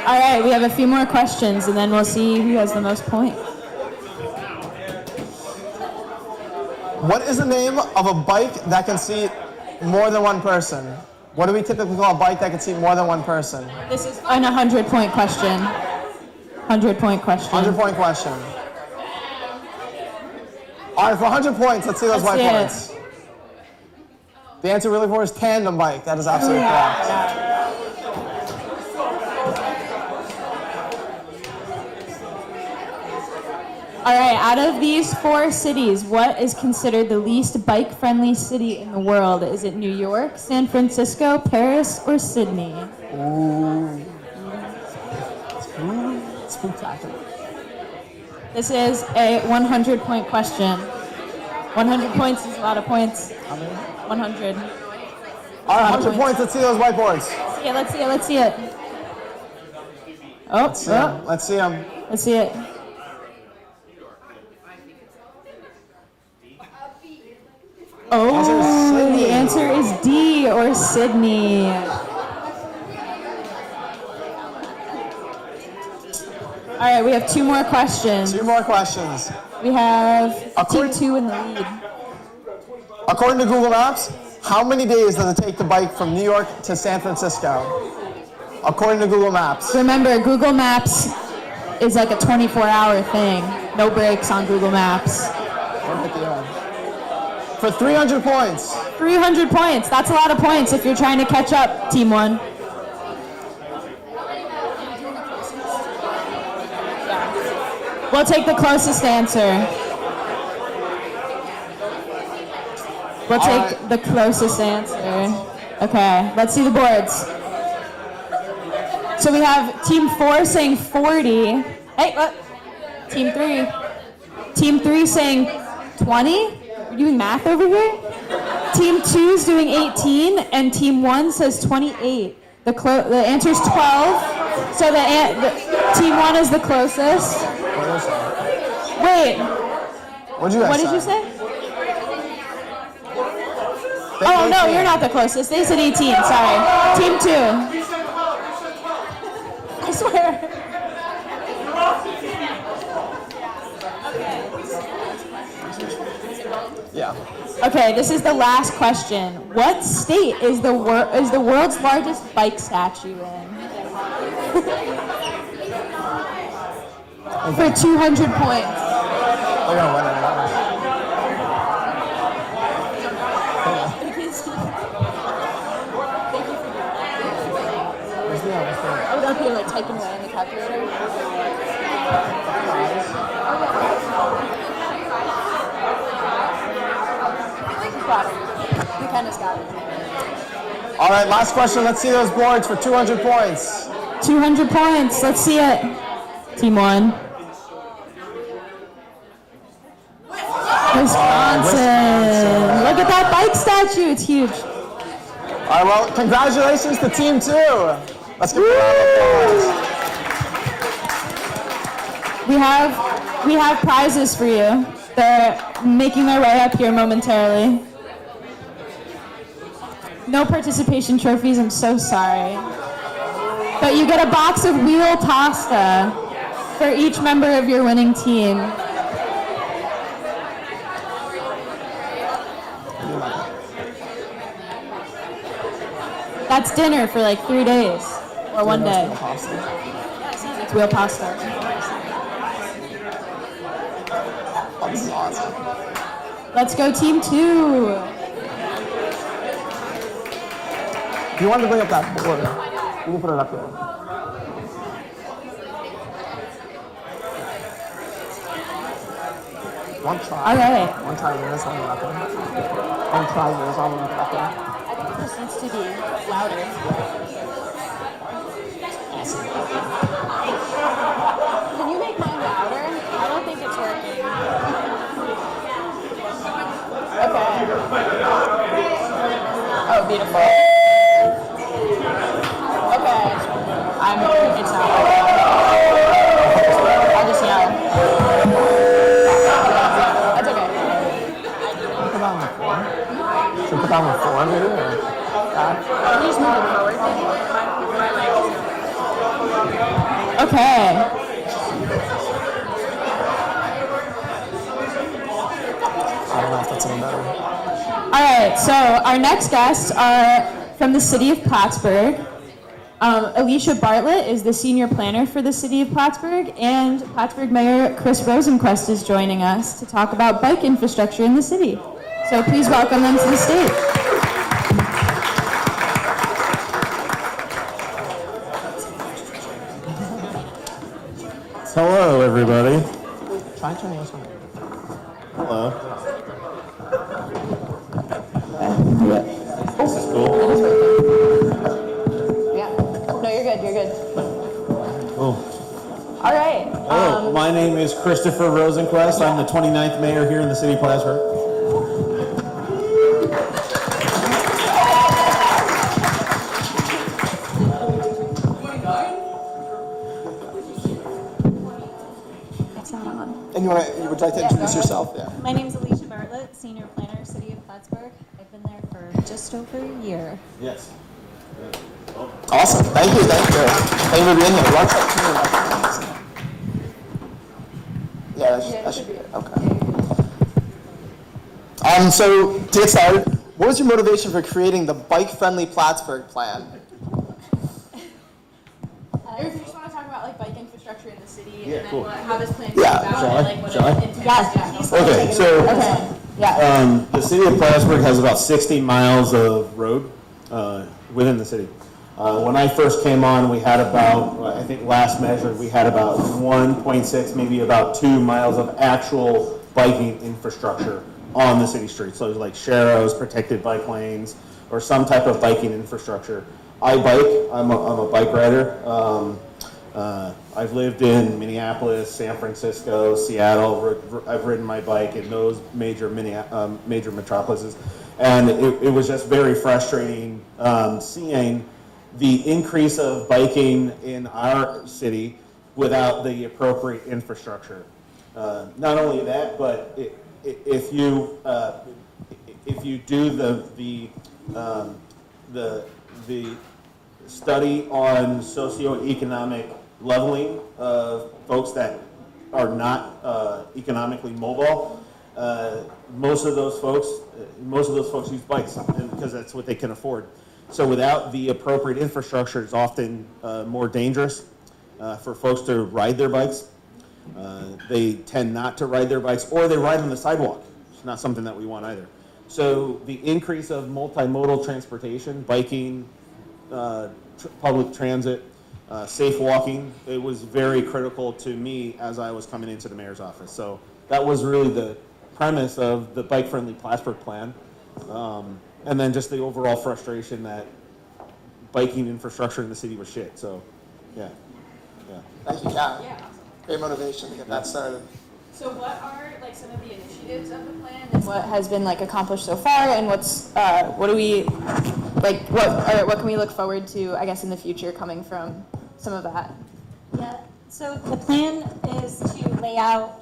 All right, we have a few more questions, and then we'll see who has the most points. What is the name of a bike that can seat more than one person? What do we typically call a bike that can seat more than one person? This is an 100-point question. 100-point question. 100-point question. All right, for 100 points, let's see those Let's see whiteboards. The answer really for is tandem bike. That is absolutely correct. All right, out of these 4 cities, what is considered the least bike-friendly city in the world? Is it New York, San Francisco, Paris, or Sydney? Ooh. Spectacular. This is a 100-point question. 100 points is a lot of points. 100. All right, 100 points. Let's see those whiteboards. Let's see it. Oh, Let's see them. let's see it. Oh, the answer is D, or Sydney. All right, we have 2 more questions. 2 more questions. We have team According- 2 in the lead. According to Google Maps, how many days does it take to bike from New York to San Francisco? According to Google Maps. Remember, Google Maps is like a 24-hour thing. No breaks on Google Maps. For 300 points. 300 points. That's a lot of points if you're trying to catch up, Team 1. We'll take the closest answer. We'll take the closest answer. Okay, let's see the boards. So we have Team 4 saying 40. Hey, what? Team 3. Team 3 saying 20? We're doing math over here? Team 2 is doing 18, and Team 1 says 28. The answer is 12. So the Team 1 is the closest. Wait, What did you guys what did you say? Oh, no, you're not the closest. They said 18, sorry. Team 2. I swear. Yeah. Okay, this is the last question. What state is the world's largest bike statue in? For 200 points. We're gonna win it. I would up here like typing away in the calculator. We kind of got it. All right, last question. Let's see those boards for 200 points. 200 points. Let's see it. Team 1. Wisconsin. Look at that bike statue. It's huge. All right, well, congratulations to Team 2. Let's give a round of applause. We have prizes for you. They're making their way up here momentarily. No participation trophies, I'm so sorry. But you get a box of wheel pasta for each member of your winning team. That's dinner for like 3 days or 1 day. It's wheel pasta. Oh, this is awesome. Let's go Team 2. If you wanted to bring up that board, you can put it up here. One try. All right. One try winners on the record. One try winners on the record. I think this needs to be louder. Can you make mine louder? I don't think it's working. Okay. Oh, beautiful. Okay. It's not working. I'll just yell. That's okay. Put that on the floor. Should we put that on the floor, maybe? Or that? Can you just move it forward, maybe? Okay. I don't know if that's any better. All right, so our next guests are from the city of Plattsburgh. Alicia Bartlett is the senior planner for the city of Plattsburgh, and Plattsburgh Mayor Chris Rosenquist is joining us to talk about bike infrastructure in the city. So please welcome them to the stage. Hello, everybody. Try turning this one. Hello. This is cool. Yeah. No, you're good. You're good. Oh. All right. Hello. My name is Christopher Rosenquist. I'm the 29th mayor here in the city of Plattsburgh. It's not on. And you would like to introduce yourself? Yeah. My name is Alicia Bartlett, Senior Planner, City of Plattsburgh. I've been there for just over a year. Yes. Awesome. Thank you. Thank you. Thank you for being here. Watch that too. Yeah, that should be it. Okay. So to get started, what was your motivation for creating the bike-friendly Plattsburgh plan? Or if you just want to talk about like bike infrastructure in the city Yeah, and cool. then how this plan came Yeah. about Shall I? and like what Shall I? it entails. Yeah. Okay, so the city of Plattsburgh has about 60 miles of road within the city. When I first came on, we had about, I think last measured, we had about 1.6, maybe about 2 miles of actual biking infrastructure on the city streets. So like sharrows, protected bike lanes, or some type of biking infrastructure. I bike, I'm a bike rider. I've lived in Minneapolis, San Francisco, Seattle. I've ridden my bike in those major metropolises. And it was just very frustrating seeing the increase of biking in our city without the appropriate infrastructure. Not only that, but if you do the study on socioeconomic leveling of folks that are not economically mobile, most of those folks use bikes because that's what they can afford. So without the appropriate infrastructure, it's often more dangerous for folks to ride their bikes. They tend not to ride their bikes, or they ride on the sidewalk. It's not something that we want either. So the increase of multimodal transportation, biking, public transit, safe walking, it was very critical to me as I was coming into the mayor's office. So that was really the premise of the bike-friendly Plattsburgh plan. And then just the overall frustration that biking infrastructure in the city was shit. So, yeah. Thank you, Karen. Yeah. Great motivation to get that started. So what are like some of the initiatives of the plan and what has been like accomplished so far and what do we like what can we look forward to, I guess, in the future coming from some of that? Yeah, so the plan is to lay out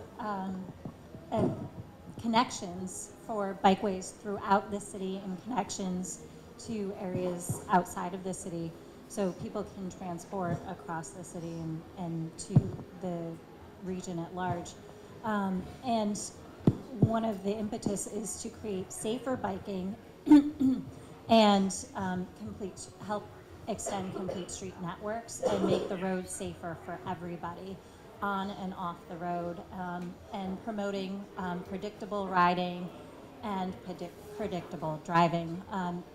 connections for bikeways throughout the city and connections to areas outside of the city so people can transport across the city and to the region at large. And one of the impetus is to create safer biking and help extend complete street networks and make the roads safer for everybody on and off the road, and promoting predictable riding and predictable driving.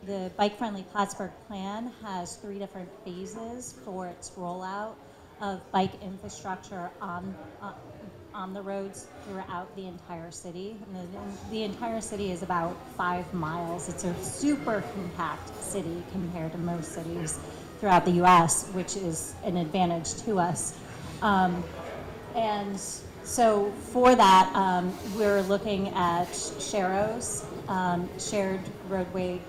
The bike-friendly Plattsburgh plan has 3 different phases for its rollout of bike infrastructure on the roads throughout the entire city. And the entire city is about 5 miles. It's a super compact city compared to most cities throughout the U.S., which is an advantage to us. And so for that, we're looking at sharrows, shared roadway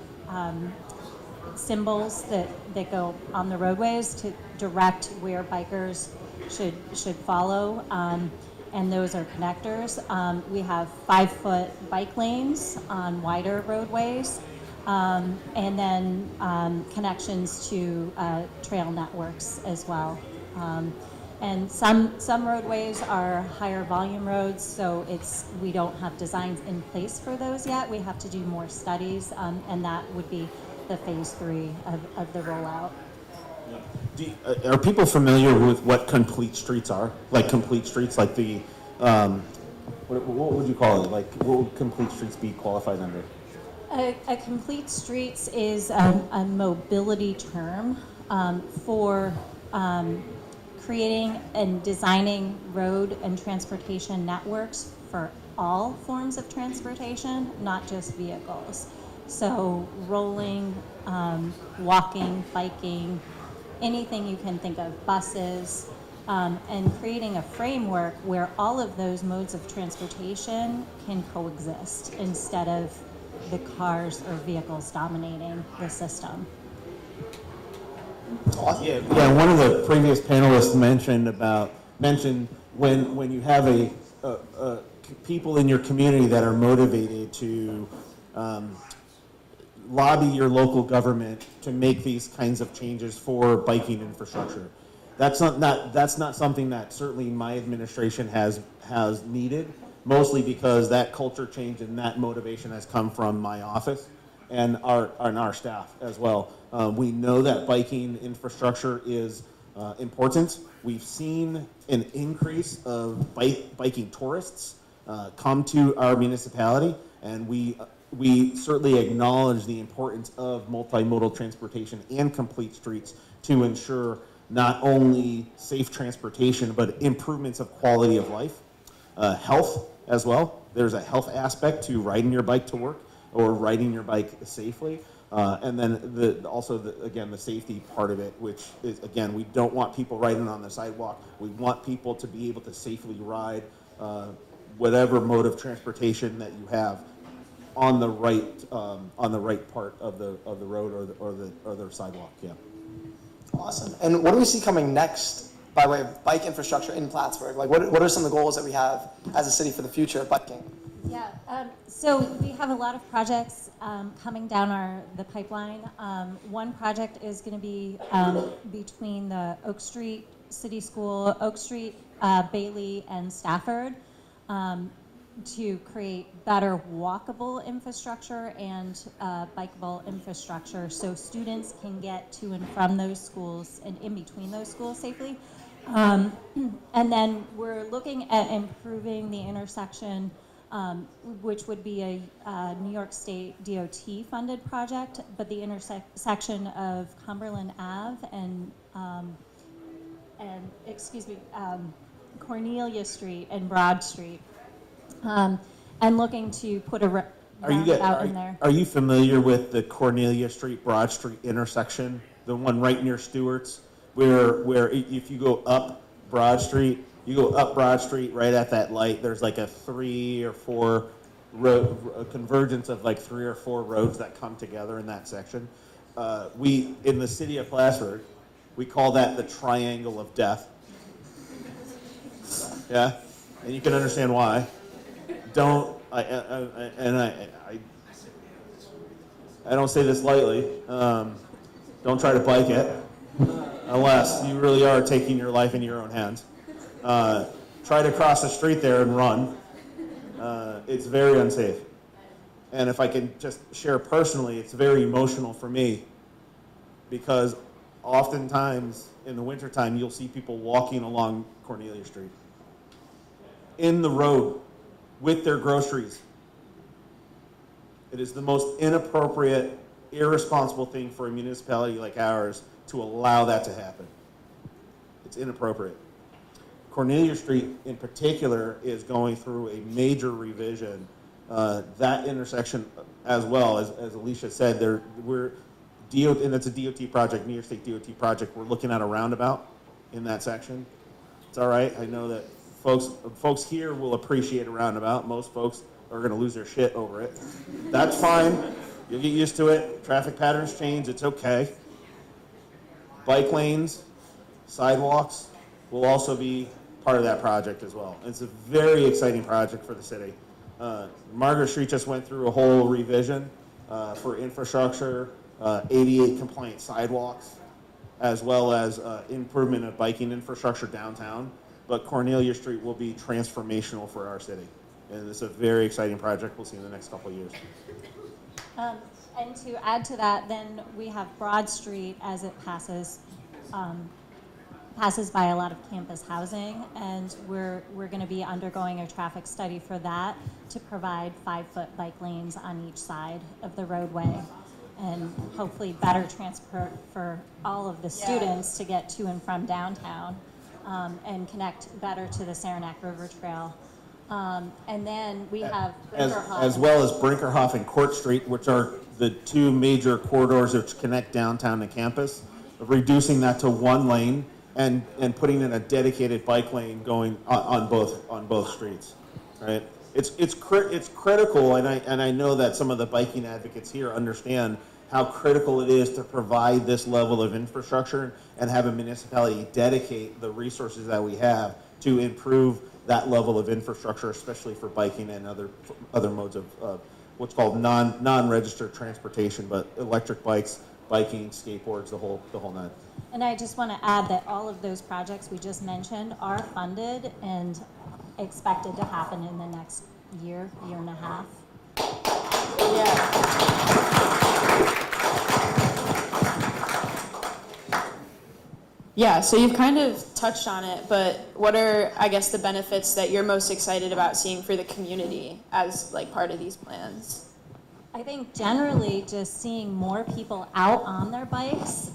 symbols that go on the roadways to direct where bikers should follow. And those are connectors. We have 5-foot bike lanes on wider roadways, and then connections to trail networks as well. And some roadways are higher volume roads, so we don't have designs in place for those yet. We have to do more studies, and that would be the phase 3 of the rollout. Are people familiar with what complete streets are? Like complete streets, like the, what would you call it? Like, what would complete streets be qualified under? A complete streets is a mobility term for creating and designing road and transportation networks for all forms of transportation, not just vehicles. So rolling, walking, biking, anything you can think of, buses, and creating a framework where all of those modes of transportation can coexist instead of the cars or vehicles dominating the system. Yeah. One of the previous panelists mentioned when you have people in your community that are motivated to lobby your local government to make these kinds of changes for biking infrastructure. That's not something that certainly my administration has needed, mostly because that culture change and that motivation has come from my office and our staff as well. We know that biking infrastructure is important. We've seen an increase of biking tourists come to our municipality, and we certainly acknowledge the importance of multimodal transportation and complete streets to ensure not only safe transportation, but improvements of quality of life, health as well. There's a health aspect to riding your bike to work or riding your bike safely. And then again, the safety part of it, which is, again, we don't want people riding on the sidewalk. We want people to be able to safely ride whatever mode of transportation that you have on the right part of the road or the sidewalk. Yeah. Awesome. And what do we see coming next by way of bike infrastructure in Plattsburgh? Like, what are some of the goals that we have as a city for the future of biking? Yeah, so we have a lot of projects coming down the pipeline. One project is going to be between the Oak Street City School, Oak Street, Bailey, and Stafford to create better walkable infrastructure and bikeable infrastructure so students can get to and from those schools and in between those schools safely. And then we're looking at improving the intersection, which would be a New York State DOT funded project, but the intersection of Cumberland Ave and Cornelia Street and Broad Street. And looking to put a roundabout in there. Are you familiar with the Cornelia Street, Broad Street intersection, the one right near Stewart's, where if you go up Broad Street, right at that light, there's like a 3 or 4 a convergence of like 3 or 4 roads that come together in that section. We, in the city of Plattsburgh, we call that the triangle of death. Yeah, and you can understand why. I don't say this lightly. Don't try to bike it unless you really are taking your life in your own hands. Try to cross the street there and run. It's very unsafe. And if I can just share personally, it's very emotional for me because oftentimes in the wintertime you'll see people walking along Cornelia Street in the road with their groceries. It is the most inappropriate, irresponsible thing for a municipality like ours to allow that to happen. It's inappropriate. Cornelia Street in particular is going through a major revision. That intersection as well, as Alicia said, and it's a DOT project, New York State DOT project. We're looking at a roundabout in that section. It's all right. I know that folks here will appreciate a roundabout. Most folks are going to lose their shit over it. That's fine. You'll get used to it. Traffic patterns change. It's okay. Bike lanes, sidewalks will also be part of that project as well. It's a very exciting project for the city. Margaret Street just went through a whole revision for infrastructure, ADA compliant sidewalks, as well as improvement of biking infrastructure downtown. But Cornelia Street will be transformational for our city. And it's a very exciting project we'll see in the next couple of years. And to add to that, then we have Broad Street as it passes by a lot of campus housing, and we're going to be undergoing a traffic study for that to provide 5-foot bike lanes on each side of the roadway, and hopefully better transport for all of the students to get to and from downtown, and connect better to the Saranac River Trail. And then we have Brinkerhoff. As well as Brinkerhoff and Court Street, which are the 2 major corridors which connect downtown to campus, reducing that to 1 lane and putting in a dedicated bike lane going on both streets, right? It's critical, and I know that some of the biking advocates here understand how critical it is to provide this level of infrastructure and have a municipality dedicate the resources that we have to improve that level of infrastructure, especially for biking and other modes of what's called non-registered transportation, but electric bikes, biking, skateboards, the whole nine. And I just want to add that all of those projects we just mentioned are funded and expected to happen in the next year and a half. Yeah, so you've kind of touched on it, but what are, I guess, the benefits that you're most excited about seeing for the community as like part of these plans? I think generally just seeing more people out on their bikes,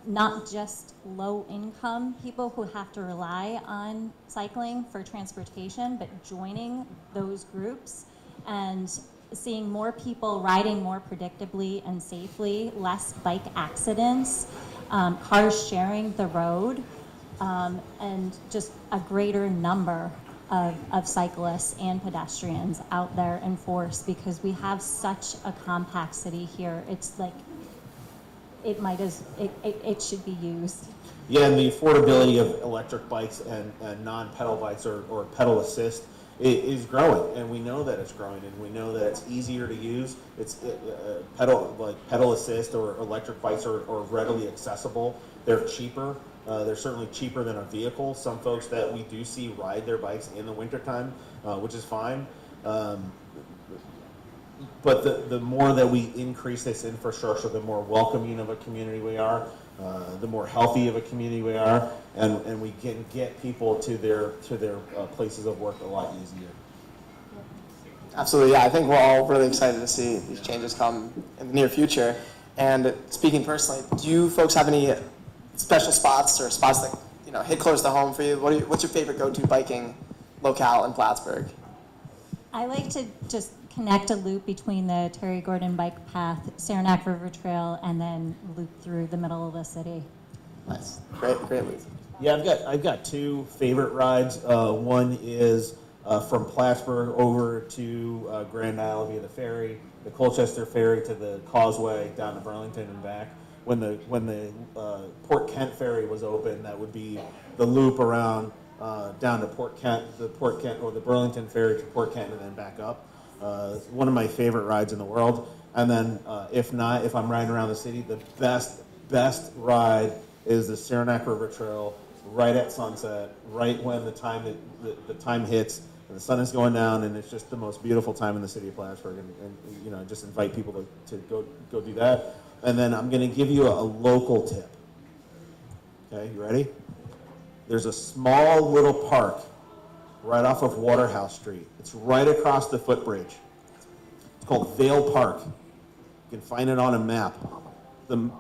not just low-income people who have to rely on cycling for transportation, but joining those groups and seeing more people riding more predictably and safely, less bike accidents, cars sharing the road, and just a greater number of cyclists and pedestrians out there in force, because we have such a compact city here. It's like it should be used. Yeah, and the affordability of electric bikes and non-pedal bikes or pedal assist is growing, and we know that it's growing, and we know that it's easier to use. It's pedal assist or electric bikes are readily accessible. They're cheaper. They're certainly cheaper than a vehicle. Some folks that we do see ride their bikes in the wintertime, which is fine. But the more that we increase this infrastructure, the more welcoming of a community we are, the more healthy of a community we are, and we can get people to their places of work a lot easier. Absolutely, yeah. I think we're all really excited to see these changes come in the near future. And speaking personally, do you folks have any special spots or spots that hit close to home for you? What's your favorite go-to biking locale in Plattsburgh? I like to just connect a loop between the Terry Gordon Bike Path, Saranac River Trail, and then loop through the middle of the city. Nice, great loop. Yeah, I've got two favorite rides. One is from Plattsburgh over to Grand Isle via the ferry, the Colchester ferry to the Causeway down to Burlington and back. When the Port Kent ferry was open, that would be the loop around down to Port Kent, or the Burlington ferry to Port Kent and then back up. One of my favorite rides in the world. And then if I'm riding around the city, the best ride is the Saranac River Trail right at sunset, right when the time hits and the sun is going down, and it's just the most beautiful time in the city of Plattsburgh. And just invite people to go do that. And then I'm going to give you a local tip. Okay, you ready? There's a small little park right off of Waterhouse Street. It's right across the footbridge. It's called Vale Park. You can find it on a map. The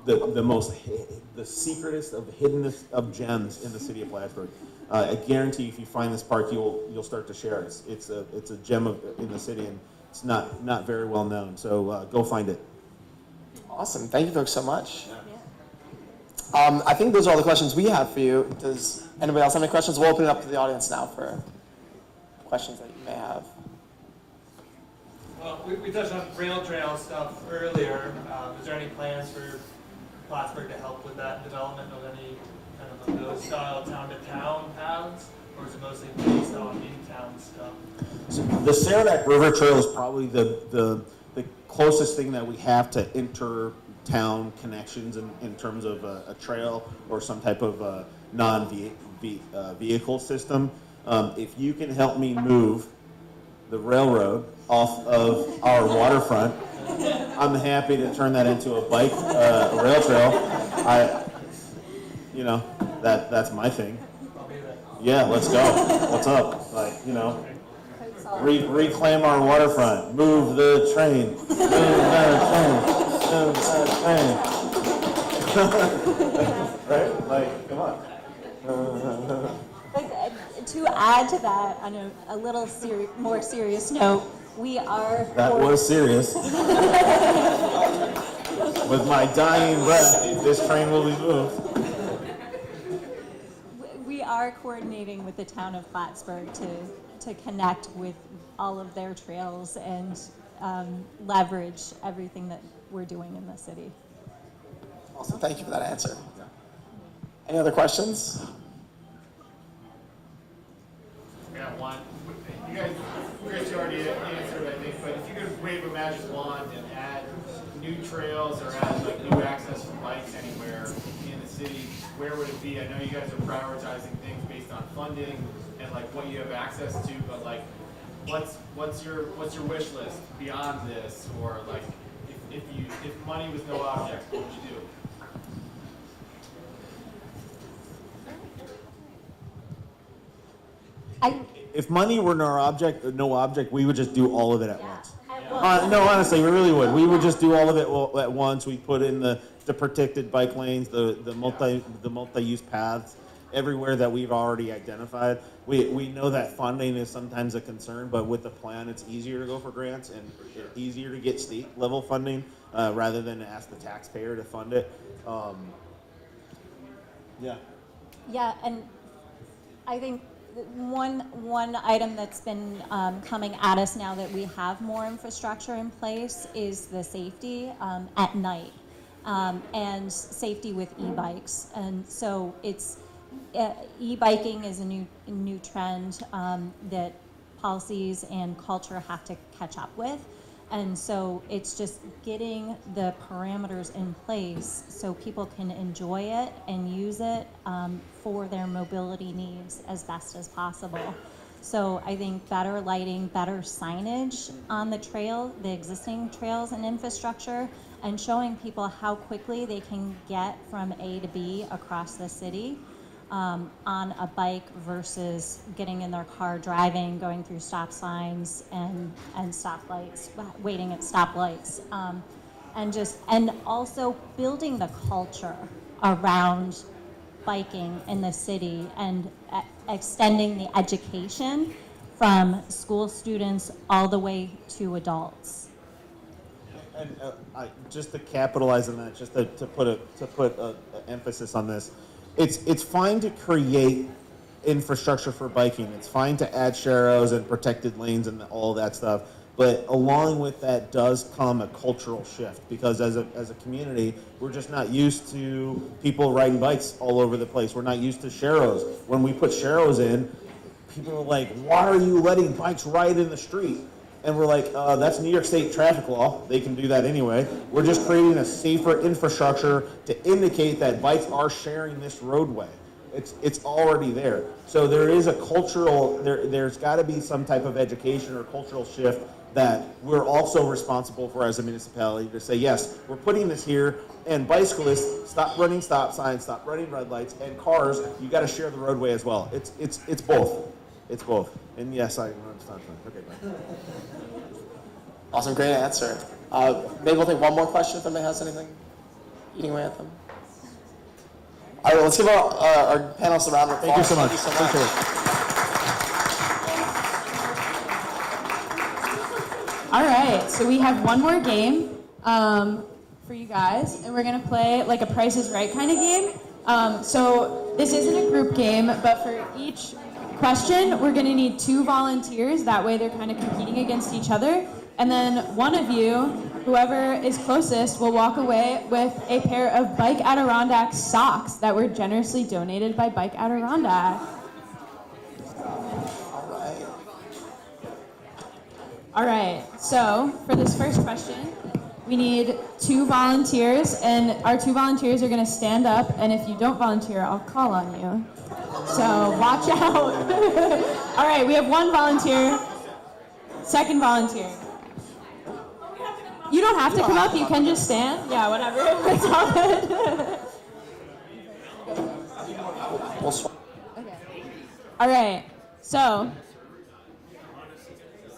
secretest of hiddenness of gems in the city of Plattsburgh. I guarantee you, if you find this park, you'll start to share it. It's a gem in the city, and it's not very well known. So go find it. Awesome. Thank you folks so much. I think those are all the questions we have for you. Does anybody else have any questions? We'll open it up to the audience now for questions that you may have. Well, we touched on rail trail stuff earlier. Is there any plans for Plattsburgh to help with that development of any kind of those style town-to-town paths, or is it mostly based on in-town stuff? So the Saranac River Trail is probably the closest thing that we have to inter-town connections in terms of a trail or some type of non-vehicle system. If you can help me move the railroad off of our waterfront, I'm happy to turn that into a bike rail trail. That's my thing. Yeah, let's go. What's up? Reclaim our waterfront. Move the train. Move the train. Right? Come on. To add to that, on a little more serious note, we are... That was serious. With my dying breath, this train will be moved. We are coordinating with the town of Plattsburgh to connect with all of their trails and leverage everything that we're doing in the city. Awesome. Thank you for that answer. Any other questions? I got one. You guys already answered, I think, but if you could wave a magic wand and add new trails or add like new access for bikes anywhere in the city, where would it be? I know you guys are prioritizing things based on funding and like what you have access to, but like what's your wish list beyond this? Or like if money was no object, what would you do? If money were no object, we would just do all of it at once. No, honestly, we really would. We would just do all of it at once. We put in the protected bike lanes, the multi-use paths everywhere that we've already identified. We know that funding is sometimes a concern, but with the plan, it's easier to go for grants and easier to get state level funding rather than ask the taxpayer to fund it. Yeah. Yeah, and I think one item that's been coming at us now that we have more infrastructure in place is the safety at night and safety with e-bikes. And so it's e-biking is a new trend that policies and culture have to catch up with. And so it's just getting the parameters in place so people can enjoy it and use it for their mobility needs as best as possible. So I think better lighting, better signage on the trail, the existing trails and infrastructure, and showing people how quickly they can get from A to B across the city on a bike versus getting in their car, driving, going through stop signs and stoplights, waiting at stoplights, and also building the culture around biking in the city and extending the education from school students all the way to adults. And just to capitalize on that, just to put a emphasis on this. It's fine to create infrastructure for biking. It's fine to add sharrows and protected lanes and all that stuff. But along with that does come a cultural shift, because as a community, we're just not used to people riding bikes all over the place. We're not used to sharrows. When we put sharrows in, people are like, why are you letting bikes ride in the street? And we're like, that's New York State traffic law. They can do that anyway. We're just creating a safer infrastructure to indicate that bikes are sharing this roadway. It's already there. So there is a cultural, there's got to be some type of education or cultural shift that we're also responsible for as a municipality to say, yes, we're putting this here, and bicyclists, stop running stop signs, stop running red lights, and cars, you got to share the roadway as well. It's both. It's both. And yes, I understand. Okay, bye. Awesome, great answer. Maybe we'll take one more question if anybody has anything. Eating away at them. All right, well, let's give our panelists a round of applause. Thank you so much. Thank you so much. Appreciate it. All right, so we have one more game for you guys, and we're gonna play like a Price is Right kind of game. So this isn't a group game, but for each question, we're gonna need 2 volunteers. That way they're kind of competing against each other. And then one of you, whoever is closest, will walk away with a pair of Bike Adirondack socks that were generously donated by Bike Adirondack. All right, so for this first question, we need 2 volunteers, and our 2 volunteers are gonna stand up, and if you don't volunteer, I'll call on you. So watch out. All right, we have 1 volunteer. Second volunteer. You don't have to come up, you can just stand. Yeah, whatever. It's all good. Okay. All right, so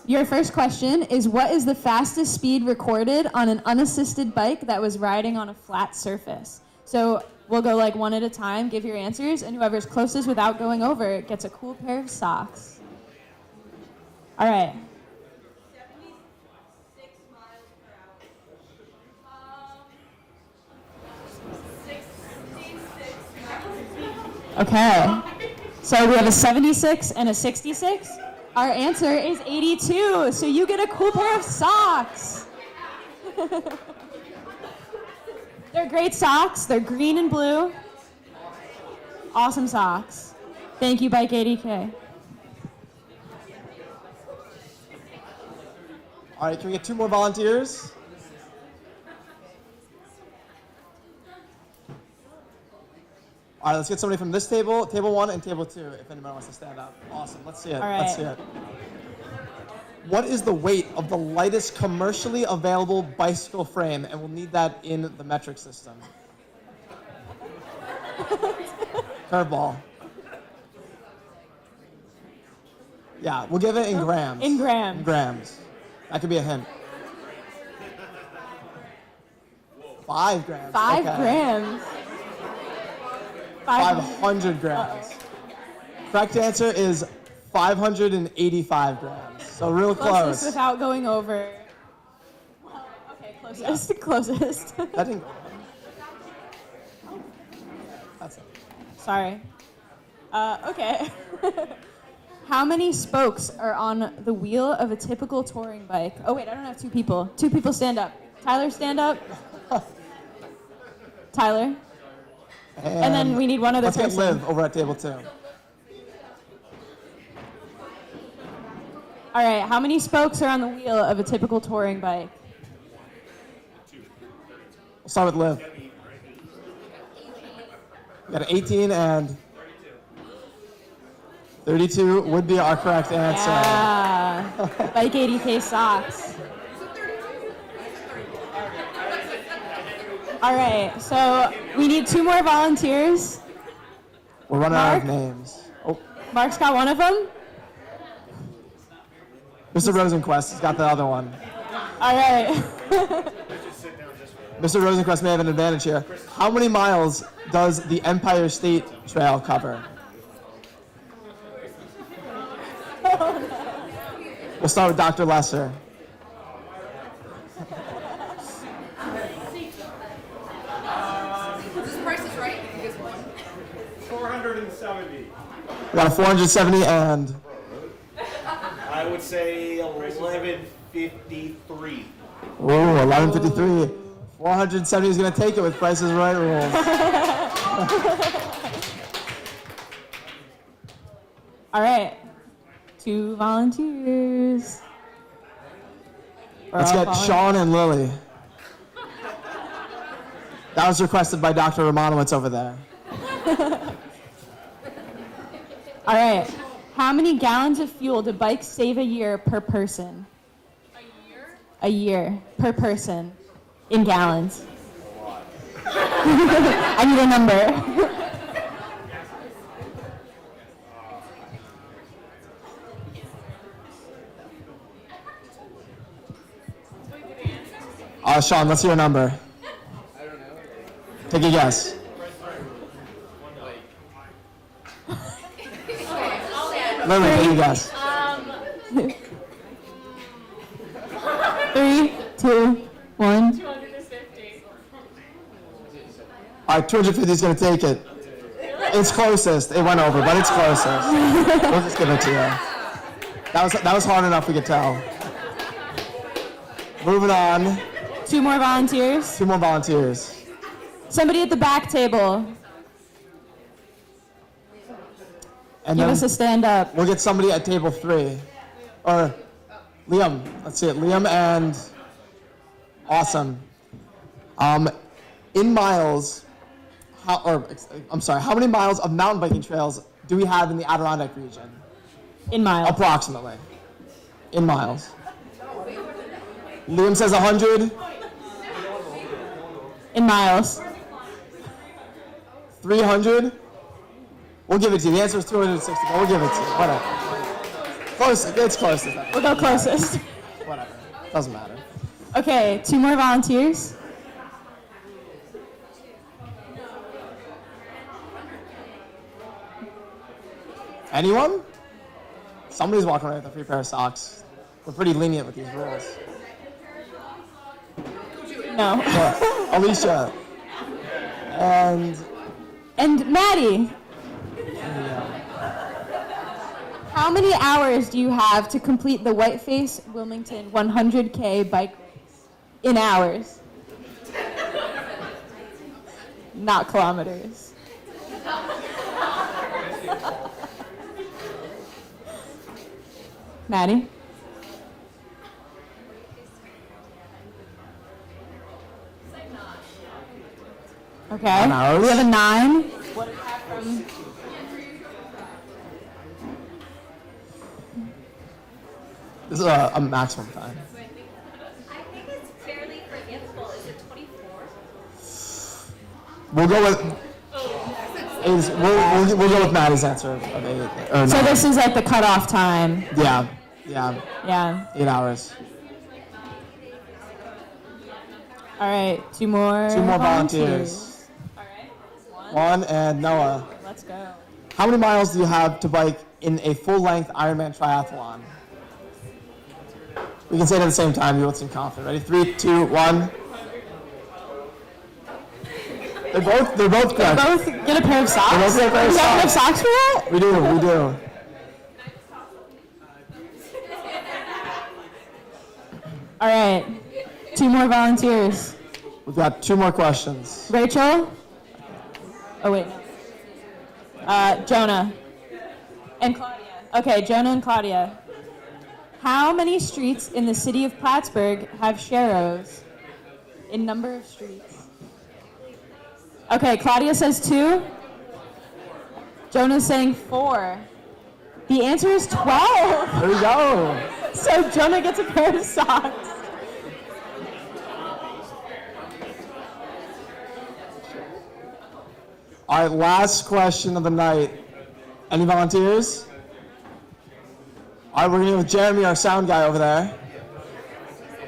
your first question is, what is the fastest speed recorded on an unassisted bike that was riding on a flat surface? So we'll go like one at a time, give your answers, and whoever's closest without going over gets a cool pair of socks. All right. 76 miles per hour. 66 miles. Okay. So we have a 76 and a 66. Our answer is 82, so you get a cool pair of socks. They're great socks. They're green and blue. Awesome socks. Thank you, Bike 80K. All right, can we get 2 more volunteers? All right, let's get somebody from this table, table 1 and table 2, if anybody wants to stand up. Awesome, let's see it. All Let's see right. it. What is the weight of the lightest commercially available bicycle frame? And we'll need that in the metric system. Curveball. Yeah, we'll give it in grams. In grams. In grams. That could be a hint. 5 grams. 5 okay. grams. 500 grams. Correct answer is 585 grams. So real Closest close. without going over. Well, okay, closest. Closest. That didn't. That's it. Sorry. Okay. How many spokes are on the wheel of a typical touring bike? Oh wait, I don't have 2 people. 2 people stand up. Tyler, stand up. Tyler. And then we need one other let's person. get Liv over at table 2. All right, how many spokes are on the wheel of a typical touring bike? We'll start with Liv. We got 18 and 32 would be our correct answer. Yeah. Bike 80K socks. All right, so we need 2 more volunteers. We're running out of Mark? names. Oh, Mark's got one of them. Mr. Rosenquist has got the other one. All right. Mr. Rosenquist may have an advantage here. How many miles does the Empire State Trail cover? We'll start with Dr. Lesser. This price is right. You guys won. 470. We got a 470 and I would say 1153. ooh, 1153. 470 is going to take it with Price is Right rules. All right. 2 volunteers. Let's get Sean and Lily. That was requested by Dr. Romanowitz over there. All right. How many gallons of fuel do bikes save a year per person? A year per person in gallons. I need a number. Sean, let's hear a number. I don't know. Take a guess. Lily, take a guess. 3, 2, 1. 250. All right, 250 is going to take it. It's closest. It went over, but it's closest. We'll just give it to you. That was hard enough, we could tell. Moving on. 2 more volunteers. 2 more volunteers. Somebody at the back table. And Give then us a stand up. we'll get somebody at table 3. Or Liam. Let's see it. Liam and awesome. In miles, how many miles of mountain biking trails do we have in the Adirondack region? In miles. Approximately. In miles. Liam says 100. In miles. 300. We'll give it to you. The answer is 260, but we'll give it to you. Whatever. Close. It's close. We'll go closest. Whatever. Doesn't matter. Okay, 2 more volunteers. Anyone? Somebody's walking around with a free pair of socks. We're pretty lenient with these rules. No. Yeah. Alicia. And Maddie. How many hours do you have to complete the Whiteface Wilmington 100K bike race? In hours. Not kilometers. Maddie? Okay. 9 hours. We have a 9. What do we have from? This is a maximum time. I think it's fairly forgivable. Is it 24? We'll go with. We'll go with Maddie's answer of 8 or 9. So this is like the cutoff time. Yeah. Yeah. 8 hours. All right. 2 more. 2 more volunteers. All right. 1 and Noah. Let's go. How many miles do you have to bike in a full-length Ironman triathlon? We can say it at the same time. You both seem confident. Ready? 3, 2, 1. They're both correct. Both get a pair of socks. They both get a pair of You have enough socks. socks for that? We do. All right. 2 more volunteers. We've got 2 more questions. Rachel? Oh, wait. Jonah. And Claudia. Okay, Jonah and Claudia. How many streets in the city of Plattsburgh have sharrows in number of streets? Okay, Claudia says 2. Jonah's saying 4. The answer is 12. There we go. So Jonah gets a pair of socks. All right, last question of the night. Any volunteers? All right, we're going to go with Jeremy, our sound guy over there.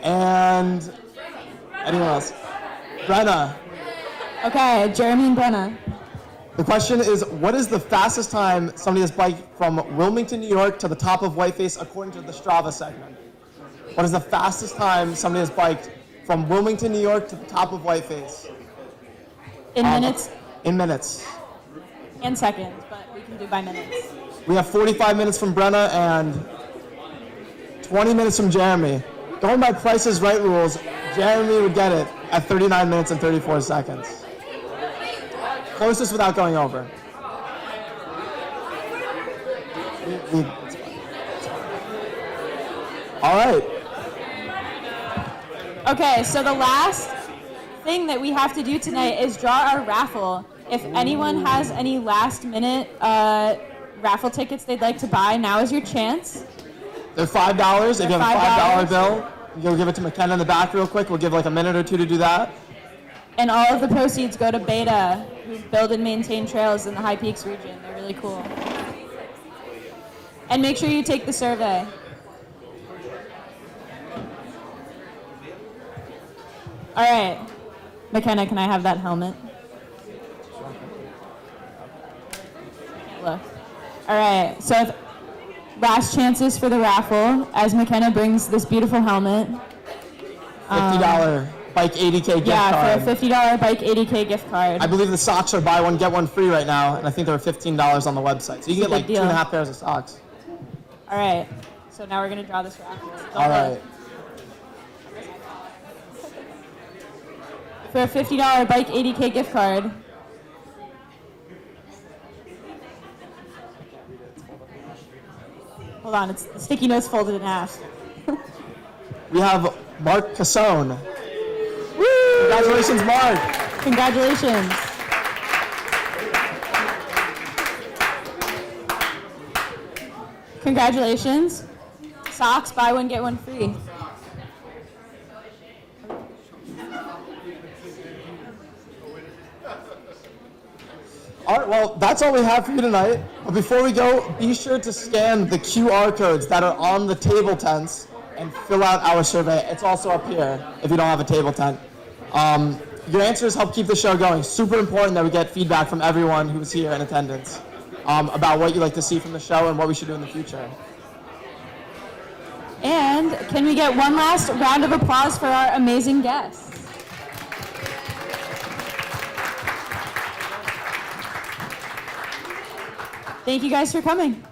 And anyone else? Brenna. Okay, Jeremy and Brenna. The question is, what is the fastest time somebody has biked from Wilmington, New York to the top of Whiteface according to the Strava segment? What is the fastest time somebody has biked from Wilmington, New York to the top of Whiteface? In minutes In minutes. and seconds, but we can do by minutes. We have 45 minutes from Brenna and 20 minutes from Jeremy. Going by Price is Right rules, Jeremy would get it at 39 minutes and 34 seconds. Closest without going over. All right. Okay, so the last thing that we have to do tonight is draw our raffle. If anyone has any last minute raffle tickets they'd like to buy, now is your chance. They're $5. If They're you have a $5 $5. bill, you'll give it to McKenna in the back real quick. We'll give like a minute or 2 to do that. And all of the proceeds go to Beta, who build and maintain trails in the High Peaks region. They're really cool. And make sure you take the survey. All right. McKenna, can I have that helmet? Look. All right. So last chances for the raffle as McKenna brings this beautiful helmet. $50 Bike 80K gift card. For a $50 Bike 80K gift card. I believe the socks are buy one, get one free right now, and I think they're $15 on the website. So you can get like Good deal. 2.5 pairs of socks. All right. So now we're going to draw this raffle. All right. For a $50 Bike 80K gift card. Hold on, it's the sticky notes folded in half. We have Mark Cassone. Woo! Congratulations, Mark. Congratulations. Congratulations. Socks, buy one, get one free. All right, well, that's all we have for you tonight. But before we go, be sure to scan the QR codes that are on the table tents and fill out our survey. It's also up here if you don't have a table tent. Your answers help keep the show going. Super important that we get feedback from everyone who's here in attendance about what you'd like to see from the show and what we should do in the future. And can we get one last round of applause for our amazing guests? Thank you guys for coming.